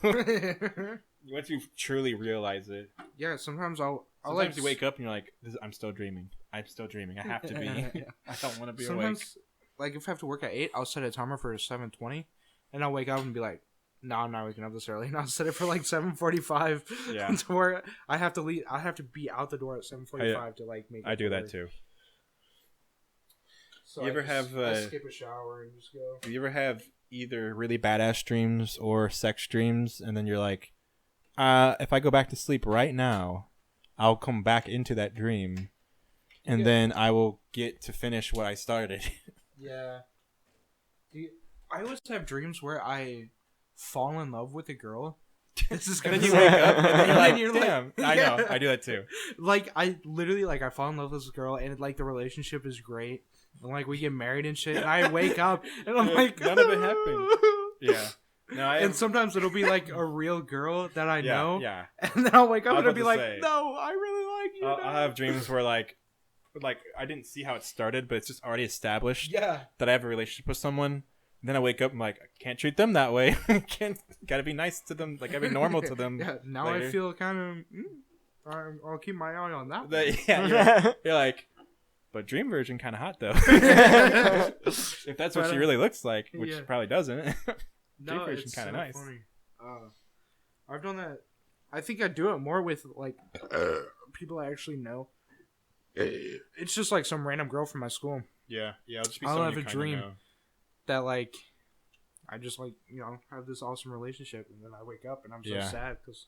Once you truly realize it, Yeah, sometimes I'll sometimes like you wake up and you're like, I'm still dreaming. I'm still dreaming. I have to be. I don't want to be awake. sometimes, like if I have to work at 8, I'll set a timer for 7:20, and I'll wake up and be like, no, I'm not waking up this early. And I'll set it for like 7:45. Yeah. To where I have to leave. I have to be out the door at 7:45 to like make. I it do to that work. too. So You I ever just- have, I skip a shower and just go. Do you ever have either really badass dreams or sex dreams, and then you're like, if I go back to sleep right now, I'll come back into that dream, and Yeah. then I will get to finish what I started. Yeah. I always have dreams where I fall in love with a girl. This is And gonna then you be wake up, and then And you're then like, you're damn. like- I know, Yeah. I do that too. like I literally like I fall in love with this girl and like the relationship is great and like we get married and shit and I wake up and I'm like None of it happened. Yeah. No, I And sometimes it'll be like a real girl that I know. Yeah. And then I'll wake up I was and I'll about be to like, say. no, I really like you. I'll now." have dreams where like I didn't see how it started, but it's just already established Yeah. that I have a relationship with someone. And then I wake up and I'm like, I can't treat them that way. Gotta be nice to them. Like, gotta be normal to them. Yeah. Now later. I feel kind of. I'll keep my eye on that. Yeah, you're like, but Dream Virgin kind of hot though. If that's what But, she really looks like, which yeah. she probably doesn't. Dream No, Virgin it's kind of so nice. funny. I've done that. I think I do it more with like people I actually know. It's just like some random girl from my school Yeah, yeah. I'll just be I'll someone have you a kinda dream. know. that like I just like have this awesome relationship and then I wake up and I'm so Yeah. sad because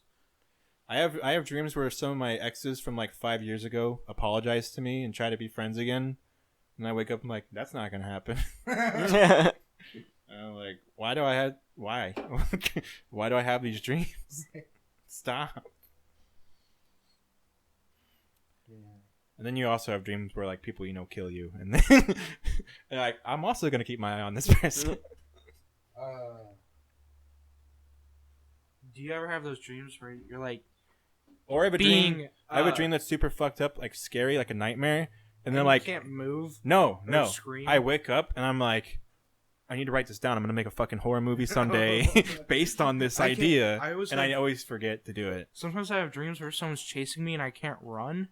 I have dreams where some of my exes from like 5 years ago apologize to me and try to be friends again, and I wake up and I'm like, that's not gonna happen. I'm like, why? Why do I have these dreams? Stop. And then you also have dreams where like people kill you, and then and, like I'm also gonna keep my eye on this person. Do you ever have those dreams where you're like Or I have a being? dream. I have a dream that's super fucked up, like scary, like a nightmare, and then you like can't move. no. Scream? I wake up and I'm like, I need to write this down. I'm gonna make a fucking horror movie someday based on this idea, I always forget to do it. Sometimes I have dreams where someone's chasing me and I can't run.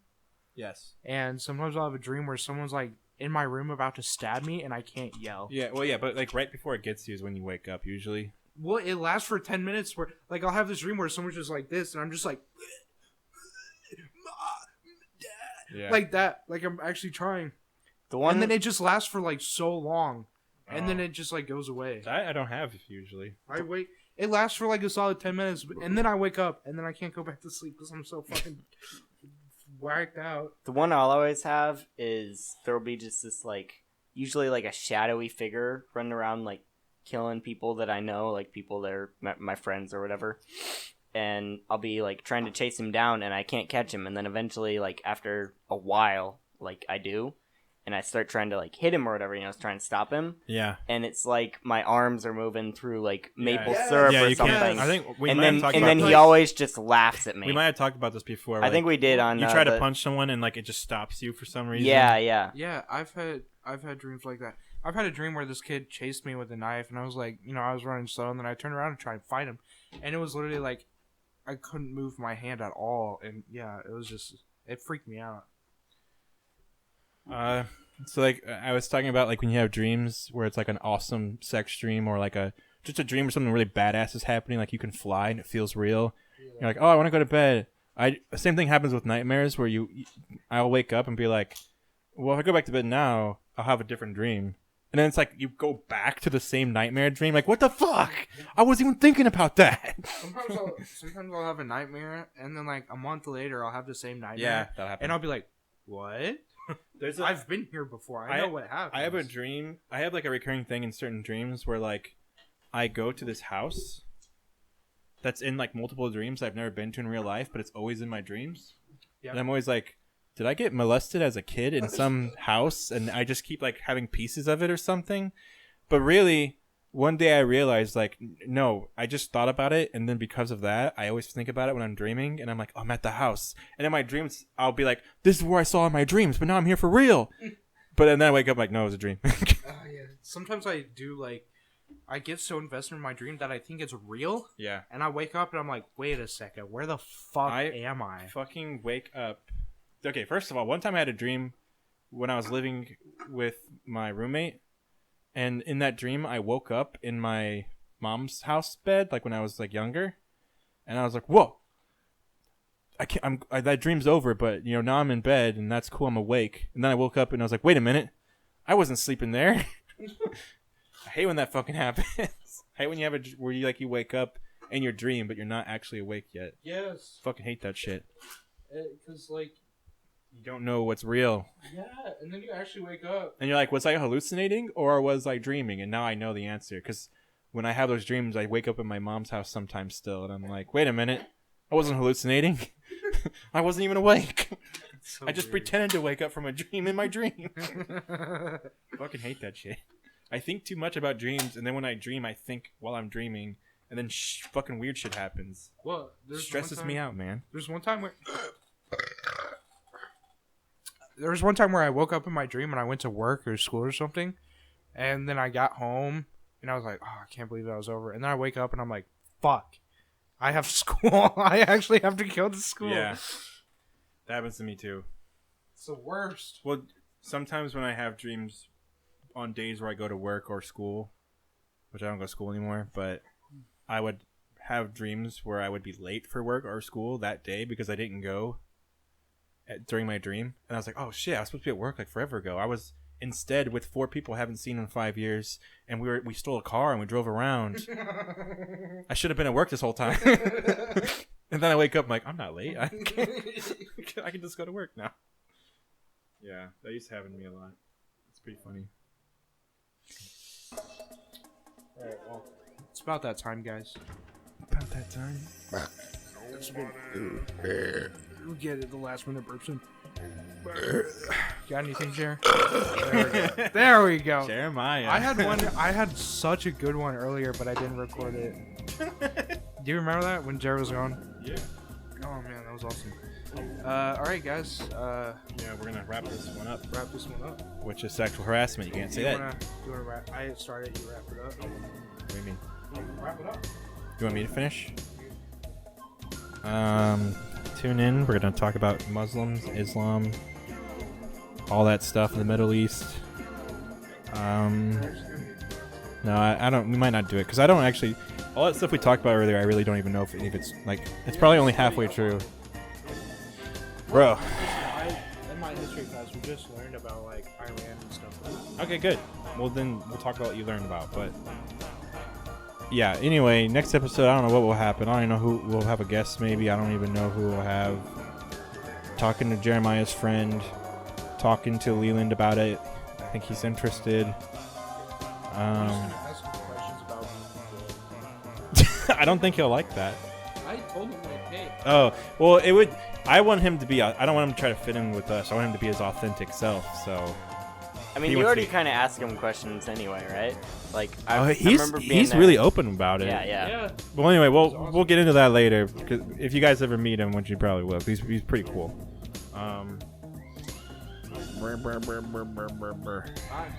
Yes. And sometimes I'll have a dream where someone's like in my room about to stab me and I can't yell. Yeah. Well, yeah, but like right before it gets to you is when you wake up usually. Well, it lasts for 10 minutes where like I'll have this dream where someone's just like this and I'm just like Yeah. like that, like I'm actually trying. And then it just lasts for like so long. And then it just like goes away. I don't have usually. I wait. It lasts for like a solid 10 minutes, and then I wake up, and then I can't go back to sleep because I'm so fucking whacked out. The one I'll always have is there'll be just this like usually like a shadowy figure running around like killing people that I know, like people that are my friends or whatever. And I'll be like trying to chase him down and I can't catch him, and then eventually like after a while like I do, and I start trying to like hit him or whatever, trying to stop him. Yeah. And it's like my arms are moving through like maple syrup or you something. can't. I think we and might then have talked and about then this. he always just laughs at me. We might have talked about this before. I think we did on. You try to punch someone and like it just stops you for some reason. Yeah. Yeah, I've had dreams like that. I've had a dream where this kid chased me with a knife, and I was like, I was running slow, and then I turned around to try and fight him, and it was literally like I couldn't move my hand at all, and yeah, it freaked me out. So like I was talking about like when you have dreams where it's like an awesome sex dream or like just a dream where something really badass is happening, like you can fly and it feels real. Yeah. You're like, oh, I want to go to bed. Same thing happens with nightmares where I'll wake up and be like, well, if I go back to bed now, I'll have a different dream. And then it's like you go back to the same nightmare dream. Like, what the fuck? I wasn't even thinking about that. Sometimes I'll have a nightmare, and then like a month later, I'll have the same nightmare. Yeah, that'll happen. And I'll be like, what? I've been here before. I know what happens. I have a dream. I have like a recurring thing in certain dreams where like I go to this house that's in like multiple dreams I've never been to in real life, but it's always in my dreams. Yep. And I'm always like, did I get molested as a kid in some house and I just keep like having pieces of it or something? But really, one day I realized like, no, I just thought about it. And then because of that, I always think about it when I'm dreaming. And I'm like, oh, I'm at the house. And in my dreams, I'll be like, this is where I saw in my dreams, but now I'm here for real. But then I wake up like, no, it was a dream. Yeah. Sometimes I do like, I get so invested in my dream that I think it's real. Yeah. And I wake up and I'm like, wait a second, where the fuck am I? Fucking wake up. Okay, first of all, one time I had a dream when I was living with my roommate, and in that dream I woke up in my mom's house bed, like when I was like younger, and I was like, whoa, that dream's over, but now I'm in bed and that's cool, I'm awake. And then I woke up and I was like, wait a minute, I wasn't sleeping there. I hate when that fucking happens. I hate when you have where you wake up in your dream but you're not actually awake yet. Yes. Fucking hate that shit. Because like, you don't know what's real. Yeah, and then you actually wake up. And you're like, was I hallucinating or was I dreaming? And now I know the answer. Because when I have those dreams, I wake up in my mom's house sometimes still. And I'm like, wait a minute. I wasn't hallucinating. I wasn't even awake. I just pretended to wake up from a dream in my dream. Fucking hate that shit. I think too much about dreams. And then when I dream, I think while I'm dreaming. And then fucking weird shit happens. Well, stresses me out, man. There's one time where I woke up in my dream and I went to work or school or something, and then I got home and I was like, oh, I can't believe that was over. And then I wake up and I'm like, fuck, I have school. I actually have to go to school. Yeah, that happens to me too. It's the worst. Well, sometimes when I have dreams on days where I go to work or school, which I don't go to school anymore, but I would have dreams where I would be late for work or school that day because I didn't go during my dream. And I was like, oh shit, I was supposed to be at work like forever ago. I was instead with 4 people I haven't seen in 5 years, and we stole a car and we drove around. I should have been at work this whole time. And then I wake up, I'm like, I'm not late. I can just go to work now. Yeah, that used to happen to me a lot. It's pretty funny. Alright, well, it's about that time, guys. About that time. It's been, we'll get it the last minute burps in. Got anything, Jer? There we go. Jeremiah. I had one. I had such a good one earlier, but I didn't record it. Do you remember that when Jer was gone? Yeah. Oh man, that was awesome. All right, guys. Yeah, we're gonna wrap this one up. Wrap this one up. Which is sexual harassment. You can't say that. Do you wanna wrap? I started. You wrap it up. What do you mean? Wrap it up. You want me to finish? Tune in. We're gonna talk about Muslims, Islam, all that stuff in the Middle East. No, I don't. We might not do it because I don't actually. All that stuff we talked about earlier, I really don't even know if it's like. It's probably only halfway true. Bro. In my history class, we just learned about like Iran and stuff. Okay, good. Well, then we'll talk about what you learned about. But yeah. Anyway, next episode, I don't know what will happen. I don't even know who we'll have a guest. Maybe I don't even know who we'll have. Talking to Jeremiah's friend. Talking to Leland about it. I think he's interested. I don't think he'll like that. I told him like, hey. Oh, well, it would. I want him to be. I don't want him to try to fit in with us. I want him to be his authentic self. So. I mean, He you wants already to- kind of ask him questions anyway, right? Like, I He's remember being he's there. really open about it. Yeah. Well, anyway, we'll get into that later. Because if you guys ever meet him, which you probably will, he's pretty cool. Brr, brr, brr, brr, brr, brr, brr. Bye.